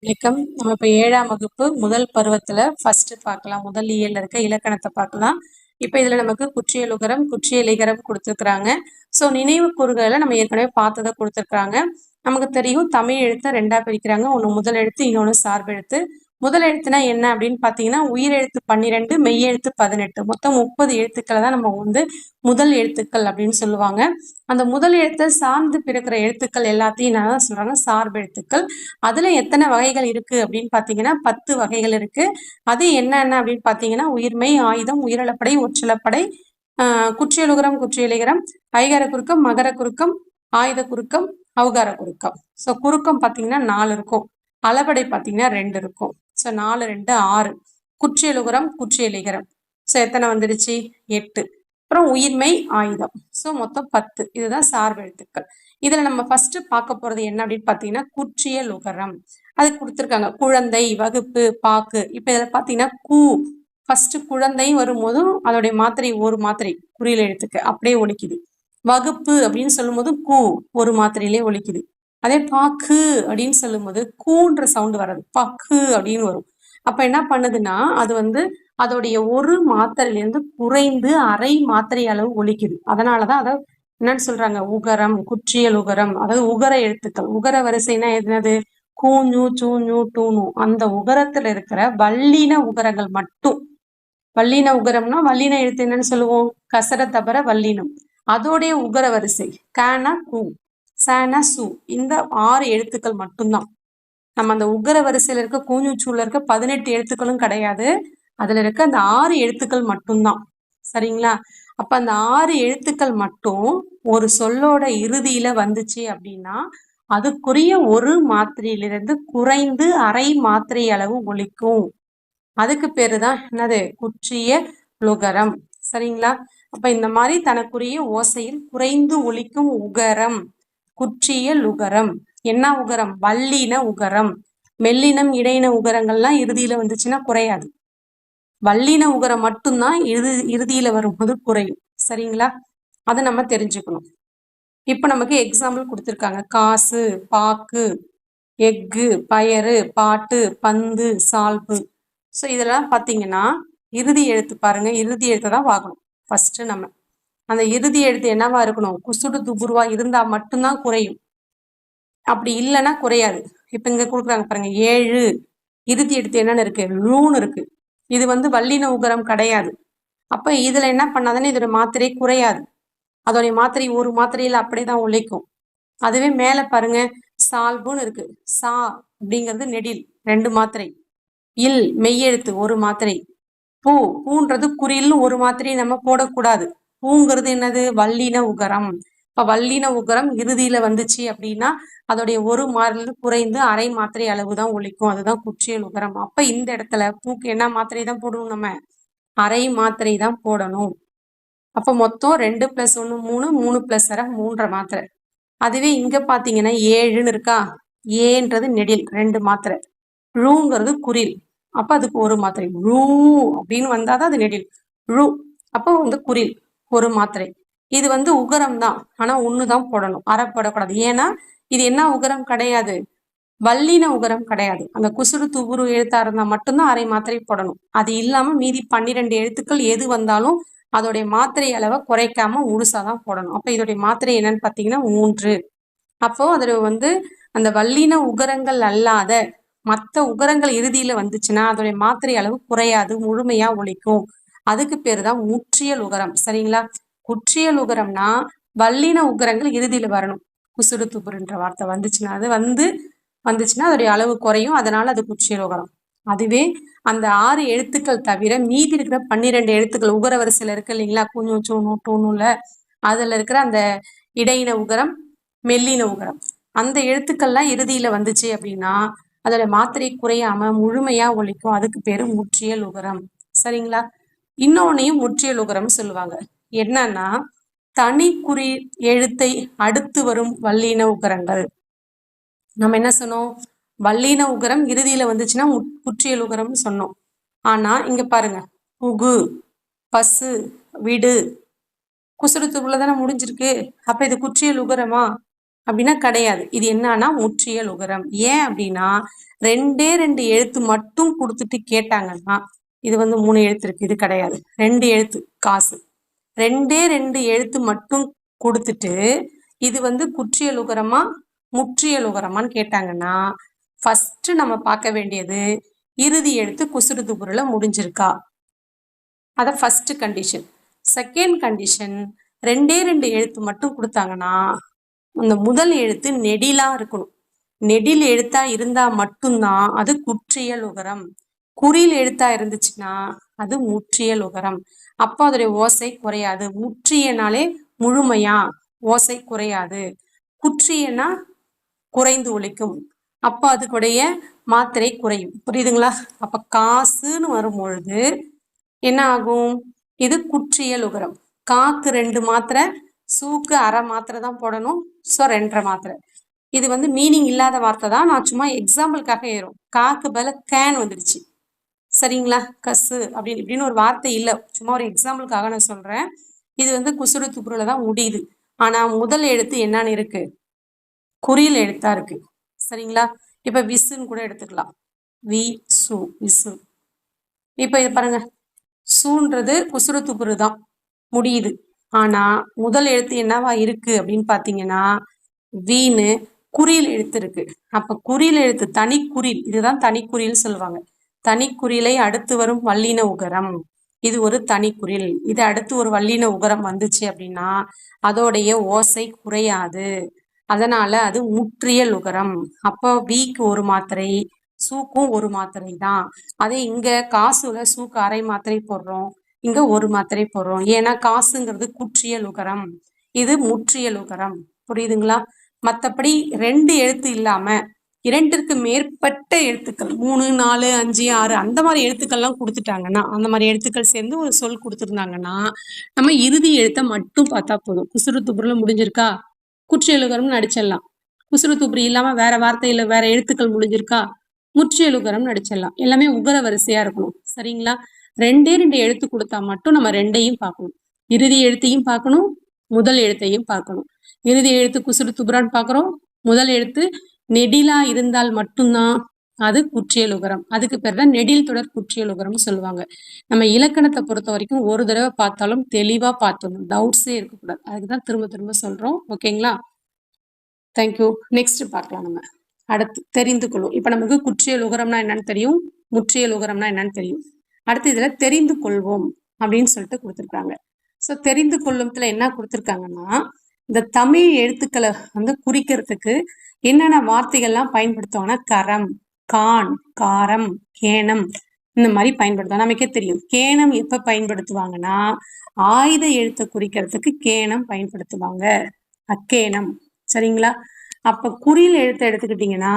வணக்கம். நம்ம இப்ப 7ஆம் வகுப்பு முதல் பருவத்துல ஃபர்ஸ்ட் பார்க்கலாம். முதல் இயல்ல இருக்க இலக்கணத்தை பார்க்கலாம். இப்ப இதுல நமக்கு குற்றியலுகரம், குற்றியலிகரம் கொடுத்துருக்குறாங்க. ஸோ நினைவு கூறுகளை நம்ம ஏற்கனவே பார்த்ததை கொடுத்துருக்குறாங்க. நமக்கு தெரியும் தமிழ் எழுத்தை 2ஆ பிரிக்கிறாங்க. ஒன்று முதல் எழுத்து, இன்னொன்று சார்பு எழுத்து. முதல் எழுத்துனா என்ன அப்படின்னு பார்த்தீங்கன்னா உயிரெழுத்து 12, மெய்யெழுத்து 18, மொத்தம் 30 எழுத்துக்களை தான் நம்ம முதல் எழுத்துக்கள் அப்படின்னு சொல்லுவாங்க. அந்த முதல் எழுத்தை சார்ந்து பிறக்கிற எழுத்துக்கள் எல்லாத்தையும் என்ன சொல்றாங்க? சார்பு எழுத்துக்கள். அதுல எத்தனை வகைகள் இருக்கு அப்படின்னு பாத்தீங்கன்னா 10 வகைகள் இருக்கு. அது என்னென்ன அப்படின்னு பாத்தீங்கன்னா உயிர்மெய், ஆயுதம், உயிரிழப்படை, ஒற்றிலப்படை, குற்றியலுகரம், குற்றியலிகரம், ஐகார குறுக்கம், மகர குறுக்கம், ஆயுத குறுக்கம், ஔகார குறுக்கம். ஸோ குறுக்கம் பாத்தீங்கன்னா 4 இருக்கும். அளபடை பாத்தீங்கன்னா 2 இருக்கும். ஸோ 4, 2, 6. குற்றியலுகரம், குற்றியலிகரம். ஸோ எத்தனை வந்துருச்சு? 8. அப்புறம் உயிர்மெய், ஆயுதம். ஸோ மொத்தம் 10. இதுதான் சார்பு எழுத்துக்கள். இதுல நம்ம ஃபர்ஸ்ட் பார்க்க போறது என்ன அப்படின்னு பாத்தீங்கன்னா குற்றியலுகரம். அது கொடுத்துருக்காங்க குழந்தை, வகுப்பு, பாக்கு. இப்ப இதுல பாத்தீங்கன்னா ஃபர்ஸ்ட் குழந்தையும் வரும்போதும் அதோடைய மாத்திரை ஒரு மாத்திரை குறியில எழுத்துக்கு அப்படியே ஒலிக்குது. வகுப்பு அப்படின்னு சொல்லும் போது ஒரு மாத்திரையிலே ஒலிக்குது. அதே பாக்கு அப்படின்னு சொல்லும் போது கூன்ற சவுண்ட் வராது, பக்கு அப்படின்னு வரும். அப்ப என்ன பண்ணுதுன்னா அது அதோடைய ஒரு மாத்திரையிலிருந்து குறைந்து அரை மாத்திரை அளவு ஒலிக்குது. அதனாலதான் அதை என்னன்னு சொல்றாங்க? உகரம், குற்றியல் உகரம். அதாவது உகர எழுத்துக்கள். உகர வரிசைனா என்னது? கூஞு, சூஞு, டூனு. அந்த உகரத்துல இருக்கிற வல்லின உகரங்கள் மட்டும். வல்லின உகரம்னா வல்லின எழுத்து என்னன்னு சொல்லுவோம்? கசர தபர வல்லினம். அதோடைய உகர வரிசை கானா கூ, சானா சு. இந்த 6 எழுத்துக்கள் மட்டும்தான். நம்ம அந்த உகர வரிசையில இருக்க கூஞ்சூல இருக்க 18 எழுத்துக்களும் கிடையாது. அதுல இருக்க அந்த 6 எழுத்துக்கள் மட்டும்தான். சரிங்களா? அப்ப அந்த 6 எழுத்துக்கள் மட்டும் ஒரு சொல்லோட இறுதியில வந்துச்சு அப்படின்னா அதுக்குரிய ஒரு மாத்திரையிலிருந்து குறைந்து அரை மாத்திரை அளவு ஒலிக்கும். அதுக்கு பேருதான் என்னது? குற்றிய லுகரம். சரிங்களா? அப்ப இந்த மாதிரி தனக்குரிய ஓசையில் குறைந்து ஒலிக்கும் உகரம் குற்றிய லுகரம். என்ன உகரம்? வல்லின உகரம். மெல்லினம், இடையின உகரங்கள்லாம் இறுதியில வந்துச்சுன்னா குறையாது. வல்லின உகரம் மட்டும்தான் இறுதியில வரும்போது குறையும். சரிங்களா? அதை நம்ம தெரிஞ்சுக்கணும். இப்ப நமக்கு எக்ஸாம்பிள் கொடுத்துருக்காங்க. காசு, பாக்கு, எஃகு, பயறு, பாட்டு, பந்து, சால்பு. ஸோ இதெல்லாம் பார்த்தீங்கன்னா இறுதி எழுத்து பாருங்க. இறுதி எழுத்தை தான் பார்க்கணும் ஃபர்ஸ்ட். நம்ம அந்த இறுதி எழுத்து என்னவா இருக்கணும்? குசுடு துபுருவா இருந்தா மட்டும்தான் குறையும். அப்படி இல்லைன்னா குறையாது. இப்ப இங்க கொடுக்குறாங்க பாருங்க 7. இறுதி எழுத்து என்னன்னு இருக்கு? ரூன்னு இருக்கு. இது வல்லின உகரம் கிடையாது. அப்ப இதுல என்ன பண்ணாதுன்னு இதோட மாத்திரை குறையாது. அதோடைய மாத்திரை ஒரு மாத்திரையில அப்படியேதான் உழைக்கும். அதுவே மேல பாருங்க சால்புன்னு இருக்கு. சா அப்படிங்கிறது நெடில் 2 மாத்திரை. இல் மெய்யெழுத்து ஒரு மாத்திரை. பூன்றது குறில்னு ஒரு மாத்திரை நம்ம போடக்கூடாது. பூங்கிறது என்னது? வல்லின உகரம். இப்ப வல்லின உகரம் இறுதியில வந்துச்சு அப்படின்னா அதோடைய ஒரு மாறிலிருந்து குறைந்து அரை மாத்திரை அளவு தான் ஒலிக்கும். அதுதான் குற்றியல் உகரம். அப்ப இந்த இடத்துல பூக்கு என்ன மாத்திரை தான் போடணும்? நம்ம அரை மாத்திரை தான் போடணும். அப்ப மொத்தம் 2 + 1 3, 3 + 1 3 மாத்திரை. அதுவே இங்க பாத்தீங்கன்னா 7ன்னு இருக்கா? ஏன்றது நெடில் 2 மாத்திரை. ழூங்கிறது குறில். அப்ப அதுக்கு ஒரு மாத்திரை. ழூ அப்படின்னு வந்தாதான் அது நெடில். ழு அப்போ குறில் ஒரு மாத்திரை. இது உகரம் தான். ஆனா ஒண்ணுதான் போடணும், அரை போடக்கூடாது. ஏன்னா இது என்ன உகரம் கிடையாது? வல்லின உகரம் கிடையாது. அந்த குசுறு துபுரு எழுத்தா இருந்தா மட்டும்தான் அரை மாத்திரை போடணும். அது இல்லாம மீதி 12 எழுத்துக்கள் எது வந்தாலும் அதோடைய மாத்திரை அளவை குறைக்காம முழுசாதான் போடணும். அப்ப இதோடைய மாத்திரை என்னன்னு பாத்தீங்கன்னா 3. அப்போ அதுல அந்த வல்லின உகரங்கள் அல்லாத மற்ற உகரங்கள் இறுதியில வந்துச்சுன்னா அதோடைய மாத்திரை அளவு குறையாது, முழுமையா ஒலிக்கும். அதுக்கு பேரு தான் முற்றியல் உகரம். சரிங்களா? குற்றியல் உகரம்னா வல்லின உகரங்கள் இறுதியில வரணும். குசுறு துபுருன்ற வார்த்தை வந்துச்சுன்னா வந்துச்சுன்னா அதோடைய அளவு குறையும். அதனால அது குற்றியல் உகரம். அதுவே அந்த 6 எழுத்துக்கள் தவிர மீதி இருக்கிற 12 எழுத்துக்கள் உகர வரிசையில இருக்கு இல்லைங்களா? குஞ்சு சூனு டூனுல அதுல இருக்கிற அந்த இடையின உகரம், மெல்லின உகரம், அந்த எழுத்துக்கள்லாம் இறுதியில வந்துச்சு அப்படின்னா அதோட மாத்திரை குறையாம முழுமையா ஒலிக்கும். அதுக்கு பேரு முற்றியல் உகரம். சரிங்களா? இன்னொன்னையும் முற்றியல் உகரம் சொல்லுவாங்க. என்னன்னா தனி குறி எழுத்தை அடுத்து வரும் வல்லின உகரங்கள். நம்ம என்ன சொன்னோம்? வல்லின உகரம் இறுதியில வந்துச்சுன்னா குற்றியல் உகரம்னு சொன்னோம். ஆனா இங்க பாருங்க, புகு, பசு, விடு குசுறுத்துக்குள்ளதானே முடிஞ்சிருக்கு. அப்ப இது குற்றியல் உகரமா? அப்படின்னா கிடையாது. இது என்னன்னா முற்றியல் உகரம். ஏன் அப்படின்னா 2 எழுத்து மட்டும் கொடுத்துட்டு கேட்டாங்கன்னா, இது 3 எழுத்து இருக்கு, இது கிடையாது. 2 எழுத்து காசு. 2 எழுத்து மட்டும் கொடுத்துட்டு இது குற்றியல் உகரமா முற்றியல் உகரமான்னு கேட்டாங்கன்னா, ஃபர்ஸ்ட் நம்ம பார்க்க வேண்டியது இறுதி எழுத்து குசுறுது பொருள முடிஞ்சிருக்கா, அத ஃபர்ஸ்ட் கண்டிஷன். செகண்ட் கண்டிஷன் 2 எழுத்து மட்டும் கொடுத்தாங்கன்னா அந்த முதல் எழுத்து நெடிலா இருக்கணும். நெடில் எழுத்தா இருந்தா மட்டும்தான் அது குற்றியல் உகரம். குறில் எழுத்தா இருந்துச்சுன்னா அது முற்றியல் உகரம். அப்போ அதோடைய ஓசை குறையாது. முற்றியனாலே முழுமையா ஓசை குறையாது. குற்றியனா குறைந்து ஒலிக்கும். அப்போ அதுக்குடைய மாத்திரை குறையும். புரியுதுங்களா? அப்ப காசுன்னு வரும்பொழுது என்ன ஆகும்? இது குற்றியல் உகரம். காக்கு 2 மாத்திரை, சூக்கு அரை மாத்திரை தான் போடணும். ஸோ 2.5 மாத்திரை. இது மீனிங் இல்லாத வார்த்தை தான். நான் சும்மா எக்ஸாம்பிளுக்காக ஏறும். காக்கு பதில கேன் வந்துடுச்சு. சரிங்களா? கசு அப்படின்னு இப்படின்னு ஒரு வார்த்தை இல்லை. சும்மா ஒரு எக்ஸாம்பிளுக்காக நான் சொல்றேன். இது குசுறு துப்புருல தான் முடியுது. ஆனா முதல் எழுத்து என்னன்னு இருக்கு? குறியில் எழுத்தா இருக்கு. சரிங்களா? இப்ப விசுன்னு கூட எடுத்துக்கலாம். வி சு விசு. இப்ப இது பாருங்க, சூன்றது குசுறு துப்புரு தான் முடியுது. ஆனா முதல் எழுத்து என்னவா இருக்கு அப்படின்னு பாத்தீங்கன்னா வீணு குறியில் எழுத்து இருக்கு. அப்ப குறியில் எழுத்து தனி குறில், இதுதான் தனி குறில் சொல்லுவாங்க. தனி குறிலை அடுத்து வரும் வல்லின உகரம், இது ஒரு தனி குறில். இது அடுத்து ஒரு வல்லின உகரம் வந்துச்சு அப்படின்னா அதோடைய ஓசை குறையாது. அதனால அது முற்றியல் உகரம். அப்போ வீக்கு ஒரு மாத்திரை, சூக்கும் ஒரு மாத்திரை தான். அதே இங்க காசுல சூக்கு அரை மாத்திரை போடுறோம், இங்க ஒரு மாத்திரை போடுறோம். ஏன்னா காசுங்கிறது குற்றியல் உகரம், இது முற்றியல் உகரம். புரியுதுங்களா? மற்றபடி 2 எழுத்து இல்லாம 2ற்கு மேற்பட்ட எழுத்துக்கள் 3, 4, 5, 6 அந்த மாதிரி எழுத்துக்கள்லாம் கொடுத்துட்டாங்கன்னா, அந்த மாதிரி எழுத்துக்கள் சேர்ந்து ஒரு சொல் கொடுத்துருந்தாங்கன்னா நம்ம இறுதி எழுத்தை மட்டும் பார்த்தா போதும். குசுறு துப்புருல முடிஞ்சிருக்கா, குற்றியல் உகரம்னு அடிச்சிடலாம். குசுறு துப்புரி இல்லாம வேற வார்த்தையில வேற எழுத்துக்கள் முடிஞ்சிருக்கா, முற்றியல் உகரம்னு அடிச்சிடலாம். எல்லாமே உகர வரிசையா இருக்கணும். சரிங்களா? 2 எழுத்து கொடுத்தா மட்டும் நம்ம 2ஐயும் பார்க்கணும். இறுதி எழுத்தையும் பார்க்கணும், முதல் எழுத்தையும் பார்க்கணும். இறுதி எழுத்து குசுறு துப்புரான்னு பார்க்குறோம், முதல் எழுத்து நெடிலா இருந்தால் மட்டும்தான் அது குற்றியல் உகரம். அதுக்கு பேர் தான் நெடில் தொடர் குற்றியல் உகரம்னு சொல்லுவாங்க. நம்ம இலக்கணத்தை பொறுத்த வரைக்கும் ஒரு தடவை பார்த்தாலும் தெளிவா பார்த்தணும், டவுட்ஸே இருக்கக்கூடாது. அதுக்கு தான் திரும்ப திரும்ப சொல்றோம். ஓகேங்களா? தேங்க்யூ. நெக்ஸ்ட் பார்க்கலாம். நம்ம அடுத்து தெரிந்து கொள்வோம். இப்ப நமக்கு குற்றியல் உகரம்னா என்னன்னு தெரியும், முற்றியல் உகரம்னா என்னன்னு தெரியும். அடுத்து இதுல தெரிந்து கொள்வோம் அப்படின்னு சொல்லிட்டு கொடுத்துருக்காங்க. ஸோ தெரிந்து கொள்ளும்ல என்ன கொடுத்துருக்காங்கன்னா, இந்த தமிழ் எழுத்துக்களை குறிக்கிறதுக்கு என்னென்ன வார்த்தைகள்லாம் பயன்படுத்துவாங்கன்னா கரம், கான், காரம், கேனம் இந்த மாதிரி பயன்படுத்துவாங்க. நமக்கே தெரியும் கேனம் எப்ப பயன்படுத்துவாங்கன்னா ஆயுத எழுத்தை குறிக்கிறதுக்கு கேனம் பயன்படுத்துவாங்க, அக்கேனம். சரிங்களா? அப்ப குறியில் எழுத்தை எடுத்துக்கிட்டீங்கன்னா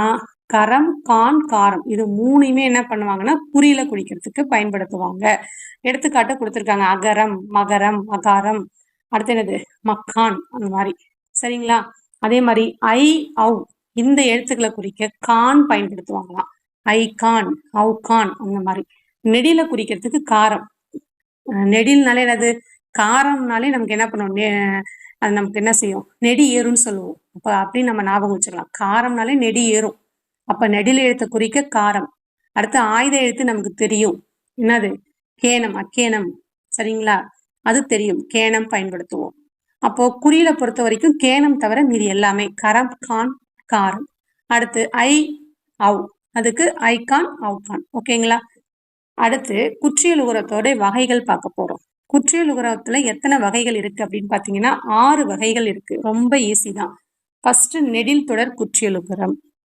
கரம், கான், காரம் இது 3யுமே என்ன பண்ணுவாங்கன்னா குறியில குறிக்கிறதுக்கு பயன்படுத்துவாங்க. எடுத்துக்காட்டு கொடுத்துருக்காங்க அகரம், மகரம், அகாரம். அடுத்து என்னது மக்கான், அந்த மாதிரி. சரிங்களா? அதே மாதிரி ஐ, ஔ இந்த எழுத்துக்களை குறிக்க கான் பயன்படுத்துவாங்களாம். ஐகான், ஔகான் அந்த மாதிரி. நெடில குறிக்கிறதுக்கு காரம். நெடில்னாலே என்னது, காரம்னாலே நமக்கு என்ன பண்ணுவோம், அது நமக்கு என்ன செய்யும், நெடி ஏறும்னு சொல்லுவோம். அப்ப அப்படின்னு நம்ம ஞாபகம் வச்சுக்கலாம். காரம்னாலே நெடி ஏறும். அப்ப நெடில் எழுத்தை குறிக்க காரம். அடுத்து ஆயுத எழுத்து நமக்கு தெரியும், என்னது கேனம், அக்கேனம். சரிங்களா? அது தெரியும், கேனம் பயன்படுத்துவோம். அப்போ குறியில பொறுத்த வரைக்கும் கேனம் தவிர மீதி எல்லாமே கரம், கான், காரம். அடுத்து ஐ, ஔ அதுக்கு ஐகான், ஔகான். ஓகேங்களா? அடுத்து குற்றியல் உகரத்தோட வகைகள் பார்க்க போறோம். குற்றியல் உகரத்துல எத்தனை வகைகள் இருக்கு அப்படின்னு பாத்தீங்கன்னா 6 வகைகள் இருக்கு. ரொம்ப ஈஸி தான். ஃபர்ஸ்ட் நெடில் தொடர் குற்றியல் உகரம்.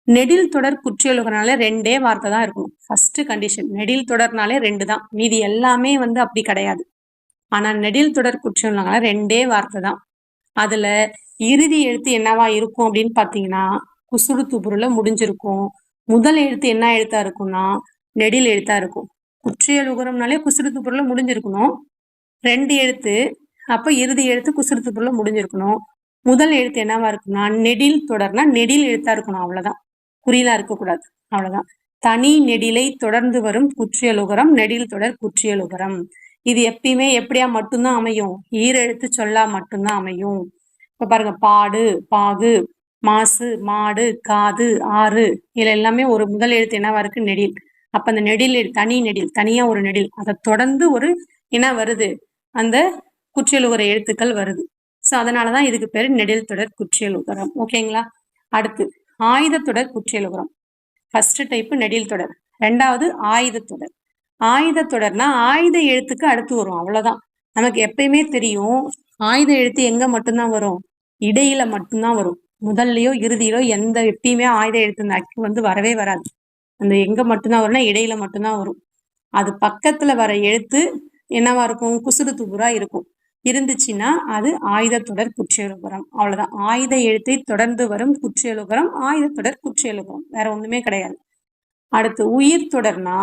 நெடில் தொடர் குற்றியல் உகரம்னால 2 வார்த்தை தான் இருக்கும். ஃபர்ஸ்ட் கண்டிஷன் நெடில் தொடர்னாலே 2 தான், மீதி எல்லாமே அப்படி கிடையாது. ஆனா நெடில் தொடர் குற்றியல்னால 2 வார்த்தை தான். அதுல இறுதி எழுத்து என்னவா இருக்கும் அப்படின்னு பாத்தீங்கன்னா குசுறு துப்புருல முடிஞ்சிருக்கும். முதல் எழுத்து என்ன எழுத்தா இருக்கும்னா நெடில் எழுத்தா இருக்கும். குற்றியல் உகரம்னாலே குசுறு துப்புருல முடிஞ்சிருக்கணும். 2 எழுத்து, அப்ப இறுதி எழுத்து குசுறு துப்புருல முடிஞ்சிருக்கணும். முதல் எழுத்து என்னவா இருக்குன்னா நெடில் தொடர்னா நெடில் எழுத்தா இருக்கணும், அவ்வளவுதான். குறியிலா இருக்கக்கூடாது, அவ்வளவுதான். தனி நெடிலை தொடர்ந்து வரும் குற்றியல் உகரம் நெடில் தொடர் குற்றியல் உகரம். இது எப்பயுமே எப்படியா மட்டும்தான் அமையும், ஈரெழுத்து சொல்லா மட்டும்தான் அமையும். இப்ப பாருங்க, பாடு, பாகு, மாசு, மாடு, காது, ஆறு, இதுல எல்லாமே ஒரு முதல் எழுத்து என்னவா இருக்கு? நெடில். அப்ப அந்த நெடில் தனி நெடில், தனியா ஒரு நெடில், அதை தொடர்ந்து ஒரு என்ன வருது? அந்த குற்றியலுகர எழுத்துக்கள் வருது. ஸோ அதனாலதான் இதுக்கு பேரு நெடில் தொடர் குற்றியலுகரம். ஓகேங்களா? அடுத்து ஆயுத தொடர் குற்றியலுகரம். ஃபர்ஸ்ட் டைப் நெடில் தொடர், ரெண்டாவது ஆயுத தொடர். ஆயுத தொடர்னா ஆயுத எழுத்துக்கு அடுத்து வரும், அவ்வளவுதான். நமக்கு எப்பயுமே தெரியும் ஆயுத எழுத்து எங்க மட்டும்தான் வரும்? இடையில மட்டும்தான் வரும். முதல்லயோ இறுதியிலோ எந்த எப்பயுமே ஆயுத எழுத்து இந்த அக்கு வந்து வரவே வராது. அந்த எங்க மட்டும்தான் வரும்னா இடையில மட்டும்தான் வரும். அது பக்கத்துல வர எழுத்து என்னவா இருக்கும்? குசுறு துபுரா இருக்கும். இருந்துச்சுன்னா அது ஆயுத தொடர் குற்றியலுகரம். அவ்வளவுதான். ஆயுத எழுத்தை தொடர்ந்து வரும் குற்றியலுகரம் ஆயுத தொடர் குற்றியலுகரம், வேற ஒண்ணுமே கிடையாது. அடுத்து உயிர் தொடர்னா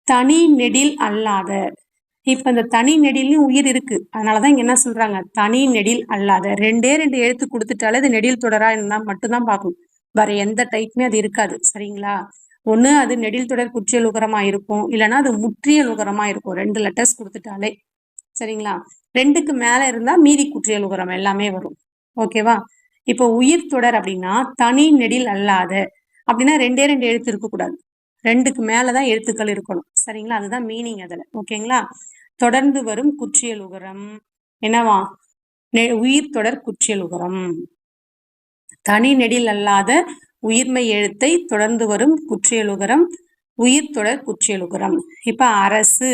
தனி நெடில் அல்லாத. இப்ப இந்த தனி நெடிலும் உயிர் இருக்கு, அதனாலதான் இங்க என்ன சொல்றாங்க? தனி நெடில் அல்லாத. ரெண்டே ரெண்டு எழுத்து கொடுத்துட்டாலே அது நெடில் தொடரா இருந்தா மட்டும்தான் பார்க்கணும். வேற எந்த டைப்புமே அது இருக்காது. சரிங்களா? ஒண்ணு அது நெடில் தொடர் குற்றியலுகரமா இருக்கும், இல்லைன்னா அது முற்றியலுகரமா இருக்கும். 2 லெட்டர்ஸ் கொடுத்துட்டாலே. சரிங்களா? 2க்கு மேல இருந்தா மீதி குற்றியலுகரம் எல்லாமே வரும். ஓகேவா? இப்போ உயிர் தொடர் அப்படின்னா தனி நெடில் அல்லாத அப்படின்னா ரெண்டே ரெண்டு எழுத்து இருக்கக்கூடாது, 2க்கு மேலதான் எழுத்துக்கள் இருக்கணும். சரிங்களா? அதுதான் மீனிங் அதுல. ஓகேங்களா? தொடர்ந்து வரும் குற்றியலுகரம் என்னவா? உயிர் தொடர் குற்றியலுகரம். தனி நெடில் அல்லாத உயிர்மை எழுத்தை தொடர்ந்து வரும் குற்றியலுகரம் உயிர் தொடர் குற்றியலுகரம். இப்ப அரசு,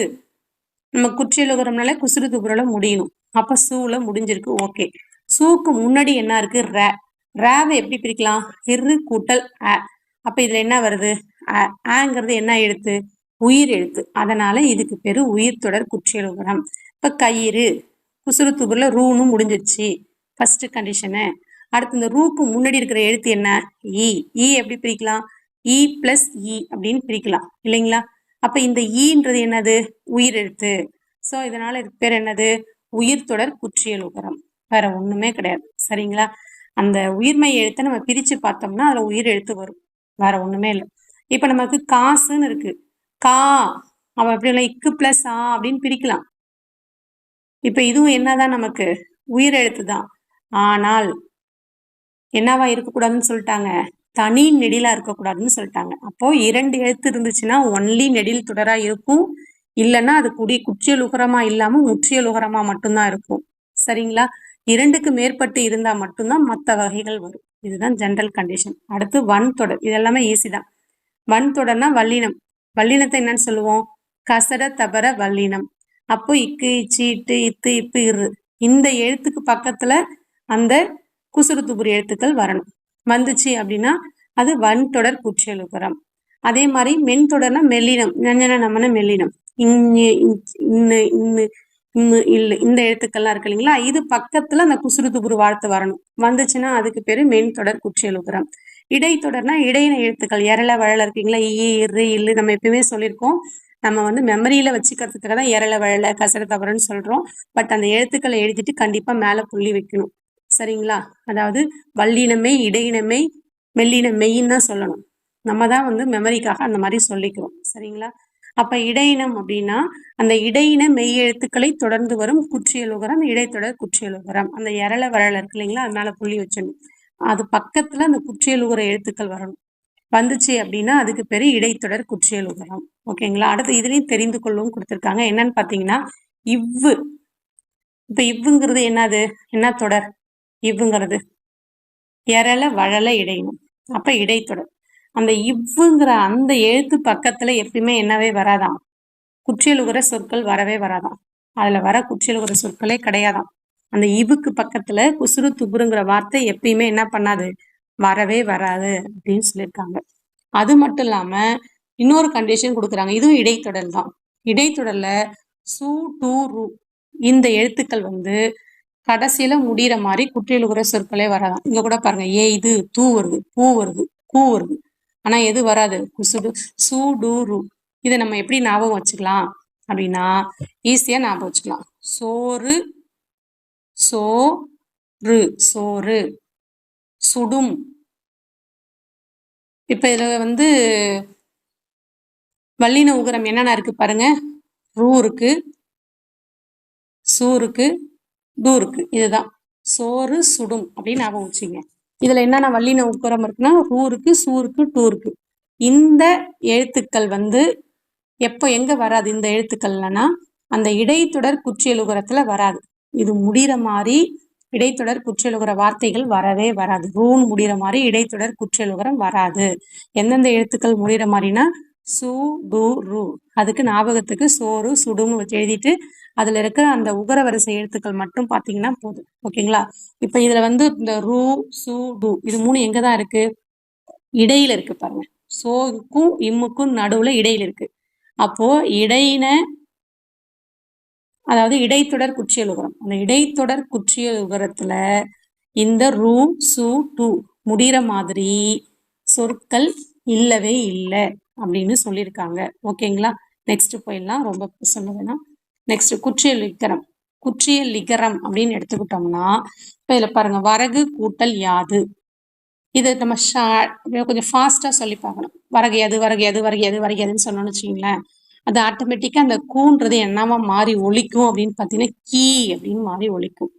நம்ம குற்றியலுகரம்னால குசுறு துபுரல முடியணும். அப்ப சூல முடிஞ்சிருக்கு. ஓகே. சூக்கு முன்னாடி என்ன இருக்கு? ரே. ரேவை எப்படி பிரிக்கலாம்? இரு கூட்டல் அ. அப்ப இதுல என்ன வருது? ஆங்கிறது என்ன எழுத்து? உயிர் எழுத்து. அதனால இதுக்கு பேரு உயிர் தொடர் குற்றியலுகரம். இப்ப கயிறு, குசுறு துபுரல ரூன்னு முடிஞ்சிருச்சு, ஃபர்ஸ்ட் கண்டிஷனு. அடுத்து இந்த ரூக்கு முன்னாடி இருக்கிற எழுத்து என்ன? இ. இ எப்படி பிரிக்கலாம்? இ பிளஸ் இ அப்படின்னு பிரிக்கலாம், இல்லைங்களா? அப்ப இந்த ஈன்றது என்னது? உயிர் எழுத்து. சோ இதனால இதுக்கு பேர் என்னது? உயிர் தொடர் குற்றியலுகரம், வேற ஒண்ணுமே கிடையாது. சரிங்களா? அந்த உயிர்மை எழுத்தை நம்ம பிரிச்சு பார்த்தோம்னா அதுல உயிர் எழுத்து வரும், வேற ஒண்ணுமே இல்லை. இப்ப நமக்கு காசுன்னு இருக்கு, கா அவன் எப்படி இல்லை இக்கு பிளஸ் ஆ அப்படின்னு பிரிக்கலாம். இப்ப இதுவும் என்னதான்? நமக்கு உயிர் எழுத்து தான். ஆனால் என்னவா இருக்கக்கூடாதுன்னு சொல்லிட்டாங்க? தனி நெடிலா இருக்கக்கூடாதுன்னு சொல்லிட்டாங்க. அப்போ 2 எழுத்து இருந்துச்சுன்னா ஒன்லி நெடில் தொடரா இருக்கும், இல்லைன்னா அது குற்றியலுகரமா இல்லாம முற்றியலுகரமா மட்டும்தான் இருக்கும். சரிங்களா? 2க்கு மேற்பட்டு இருந்தா மட்டும்தான் மற்ற வகைகள் வரும். இதுதான் ஜெனரல் கண்டிஷன். அடுத்து வன் தொடர். இது எல்லாமே ஈஸி தான். வன் தொடர்னா வல்லினம். வல்லினத்தை என்னன்னு சொல்லுவோம்? கசட தபர வல்லினம். அப்போ இக்கு இச்சு இட்டு இத்து இப்பு இரு, இந்த எழுத்துக்கு பக்கத்துல அந்த குசுறு துபுறு எழுத்துக்கள் வரணும். வந்துச்சு அப்படின்னா அது வன் தொடர் குற்றியலுகரம். அதே மாதிரி மென் தொடர்னா மெல்லினம். ஞஞன நமன மெல்லினம். இன்னு இன்னு இன்னு இன்னு இல்லு, இந்த எழுத்துக்கள்லாம் இருக்கு இல்லைங்களா? இது பக்கத்துல அந்த குசுறு துபுறு வார்த்தை வரணும். வந்துச்சுன்னா அதுக்கு பேரு மென் தொடர் குற்றியலுகரம். இடைத்தொடர்னா இடையின எழுத்துக்கள் எரள வழல இருக்கீங்களா? இ இரு இல்லு நம்ம எப்பயுமே சொல்லியிருக்கோம். நம்ம வந்து மெமரியில வச்சுக்கிறதுக்காக தான் எரள வழல கசட தவறுன்னு சொல்றோம். பட் அந்த எழுத்துக்களை எழுதிட்டு கண்டிப்பா மேல புள்ளி வைக்கணும். சரிங்களா? அதாவது வல்லினமை, இடையினமை, மெல்லினமெய்ன்னு தான் சொல்லணும். நம்ம தான் வந்து மெமரிக்காக அந்த மாதிரி சொல்லிக்கிறோம். சரிங்களா? அப்ப இடையினம் அப்படின்னா அந்த இடையின மெய் எழுத்துக்களை தொடர்ந்து வரும் குற்றியலுகரம் இடைத்தொடர் குற்றியலுகரம். அந்த எரள வழல இருக்கு இல்லைங்களா? அது மேல புள்ளி வச்சிடணும். அது பக்கத்துல அந்த குற்றியலுகர எழுத்துக்கள் வரணும். வந்துச்சு அப்படின்னா அதுக்கு பேரு இடைத்தொடர் குற்றியலுகரம். ஓகேங்களா? அடுத்து இதுலயும் தெரிந்து கொள்ளவும் கொடுத்திருக்காங்க. என்னன்னு பாத்தீங்கன்னா இவ்வு. இப்ப இவ்வுங்கிறது என்னது? என்ன தொடர்? இவ்வுங்கிறது எரள வழல இடையினம். அப்ப இடைத்தொடர். அந்த இவ்வுங்கிற அந்த எழுத்து பக்கத்துல எப்பயுமே என்னவே வராதாம்? குற்றியலுகர சொற்கள் வரவே வராதாம். அதுல வர குற்றியலுகர சொற்களே கிடையாதாம். அந்த இவுக்கு பக்கத்துல குசுறு துபுருங்கிற வார்த்தை எப்பயுமே என்ன பண்ணாது? வரவே வராது அப்படின்னு சொல்லியிருக்காங்க. அது மட்டும் இல்லாம இன்னொரு கண்டிஷன் கொடுக்குறாங்க. இதுவும் இடைத்தொடர் தான். இடைத்தொடர்ல சு டு ரு இந்த எழுத்துக்கள் வந்து கடைசியில முடிகிற மாதிரி குற்றியலுகர சொற்களே வராதான். இங்க கூட பாருங்க, ஏ இது தூ வருது, பூ வருது, கூ வருது, ஆனா எது வராது? குசுடு சு டு ரு. இதை நம்ம எப்படி ஞாபகம் வச்சுக்கலாம் அப்படின்னா ஈஸியா ஞாபகம் வச்சுக்கலாம். சோறு, சோறு, சோறு, சுடும். இப்ப இதுல வந்து வல்லின உகரம் என்னென்ன இருக்கு பாருங்க. ரூ இருக்கு, சூ இருக்கு, டூ இருக்கு. இதுதான் சோறு சுடும் அப்படின்னு ஞாபகம் வச்சுங்க. இதுல என்னென்ன வல்லின உட்கரம் இருக்குன்னா ரூ இருக்கு, சூ இருக்கு, டூ இருக்கு. இந்த எழுத்துக்கள் வந்து எப்போ எங்க வராது இந்த எழுத்துக்கள்லன்னா அந்த இடைத்தொடர் குற்றியலுகரத்துல வராது. இது முடிகிற மாதிரி இடைத்தொடர் குற்றியலுகர வார்த்தைகள் வரவே வராது. ரூன்னு முடிகிற மாதிரி இடைத்தொடர் குற்றியலுகரம் வராது. எந்தெந்த எழுத்துக்கள் முடிகிற மாதிரினா சு டு ரு. அதுக்கு ஞாபகத்துக்கு சோறு சுடுன்னு வச்சு எழுதிட்டு அதுல இருக்கிற அந்த உகர வரிசை எழுத்துக்கள் மட்டும் பாத்தீங்கன்னா போதும். ஓகேங்களா? இப்ப இதுல வந்து இந்த ரு சு டு இது 3 எங்கதான் இருக்கு? இடையில இருக்கு பாருங்க. சோவுக்கும் இம்முக்கும் நடுவுல இடையில இருக்கு. அப்போ இடையின அதாவது இடைத்தொடர் குற்றியலுகரம். அந்த இடைத்தொடர் குற்றியலுகரத்துல இந்த ரூ சு டு முடிகிற மாதிரி சொற்கள் இல்லவே இல்லை அப்படின்னு சொல்லியிருக்காங்க. ஓகேங்களா? நெக்ஸ்ட் போயிடலாம், ரொம்ப சொல்ல வேணாம். நெக்ஸ்ட் குற்றியலிகரம். குற்றியலிகரம் அப்படின்னு எடுத்துக்கிட்டோம்னா இப்ப இதுல பாருங்க, வரகு கூட்டல் யாது. இது நம்ம கொஞ்சம் ஃபாஸ்டா சொல்லி பார்க்கணும். வரகையாது வரகையாது வரகையாது வரகையாதுன்னு சொன்னோம்னு வச்சுக்கீங்களேன், அது ஆட்டோமேட்டிக்கா அந்த கூன்றது என்னவா மாறி ஒலிக்கும் அப்படின்னு பார்த்தீங்கன்னா கீ அப்படின்னு மாறி ஒலிக்கும்.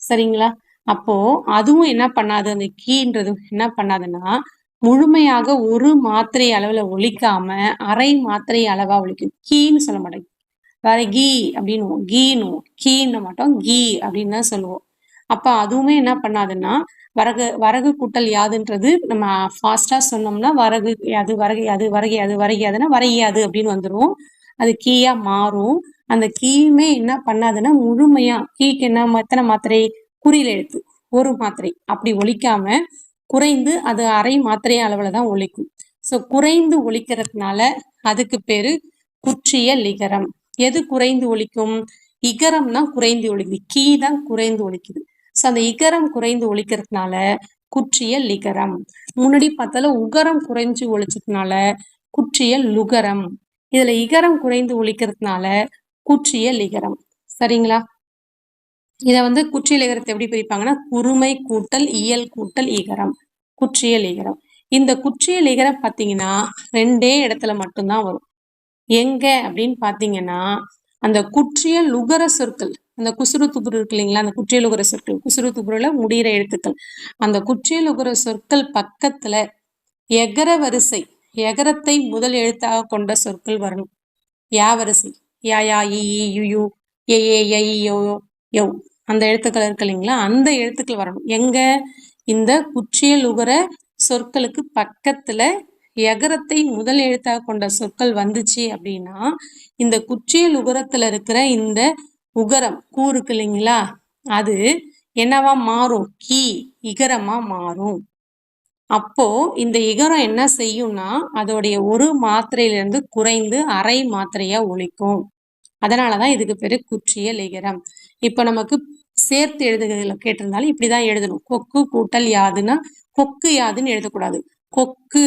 சரிங்களா? அப்போ அதுவும் என்ன பண்ணாது, அந்த கீன்றது என்ன பண்ணாதுன்னா முழுமையாக ஒரு மாத்திரை அளவுல ஒலிக்காம அரை மாத்திரை அளவா ஒலிக்கும். கீன்னு சொல்ல மாட்டோம், வேற கீ அப்படின்னு கீனும் கீன்னு மாட்டோம், கீ அப்படின்னு தான் சொல்லுவோம். அப்ப அதுவுமே என்ன பண்ணாதுன்னா வரகு கூட்டல் யாதுன்றது நம்ம ஃபாஸ்டா சொன்னோம்னா வரகு யாது வரகு யாது வரகு யாது வரகு யாதுன்னா வரையாது அப்படின்னு வந்துடும். அது கீயா மாறும். அந்த கீயுமே என்ன பண்ணாதுன்னா முழுமையா கீக்கு என்ன எத்தனை மாத்திரை, குறியில் எழுத்து ஒரு மாத்திரை அப்படி ஒலிக்காம குறைந்து அது அரை மாத்திரை அளவுல தான் ஒலிக்கும். ஸோ குறைந்து ஒலிக்கிறதுனால அதுக்கு பேரு குற்றிய லிகரம். எது குறைந்து ஒலிக்கும்? இகரம் தான் குறைந்து ஒலிக்குது, கீ தான் குறைந்து ஒலிக்குது. ஸோ அந்த இகரம் குறைந்து ஒலிக்கிறதுனால குற்றிய லிகரம். முன்னாடி பார்த்தாலும் உகரம் குறைஞ்சு ஒலிச்சதுனால குற்றிய லுகரம். இதுல இகரம் குறைந்து ஒலிக்கிறதுனால குற்றிய லிகரம். சரிங்களா? இத வந்து குற்றிய லிகரத்தை எப்படி பிரிப்பாங்கன்னா குறுமை கூட்டல் இயல் கூட்டல் இகரம், குற்றிய லிகரம். இந்த குற்றிய லிகரம் பார்த்தீங்கன்னா 2 இடத்துல மட்டும்தான் வரும். எங்க அப்படின்னு பாத்தீங்கன்னா அந்த குற்றிய லுகர சொற்கள், அந்த குசுறு துபுரு இருக்கு இல்லைங்களா, அந்த குற்றிய லுகர சொற்கள், குசுறு துபுருல முடிகிற எழுத்துக்கள், அந்த குற்றிய லுகர சொற்கள் பக்கத்துல எகர வரிசை, எகரத்தை முதல் எழுத்தாக கொண்ட சொற்கள் வரணும். யா வரிசை, யா யா இ யு யு ஏ ஏ ஐ யோ யோ அந்த எழுத்துக்கள் இருக்கு இல்லைங்களா, அந்த எழுத்துக்கள் வரணும். எங்க? இந்த குற்றிய லுகர சொற்களுக்கு பக்கத்துல எகரத்தை முதல் எழுத்தாக கொண்ட சொற்கள் வந்துச்சு அப்படின்னா இந்த குற்றியல் உகரத்துல இருக்கிற இந்த உகரம் கூ இருக்கு இல்லைங்களா, அது என்னவா மாறும்? கீ இகரமா மாறும். அப்போ இந்த இகரம் என்ன செய்யும்னா அதோடைய ஒரு மாத்திரையிலிருந்து குறைந்து அரை மாத்திரையா ஒலிக்கும். அதனாலதான் இதுக்கு பேரு குற்றியல் இகரம். இப்ப நமக்கு சேர்த்து எழுதுகிறதுல கேட்டிருந்தாலும் இப்படிதான் எழுதணும். கொக்கு கூட்டல் யாதுன்னா கொக்கு யாதுன்னு எழுதக்கூடாது. கொக்கு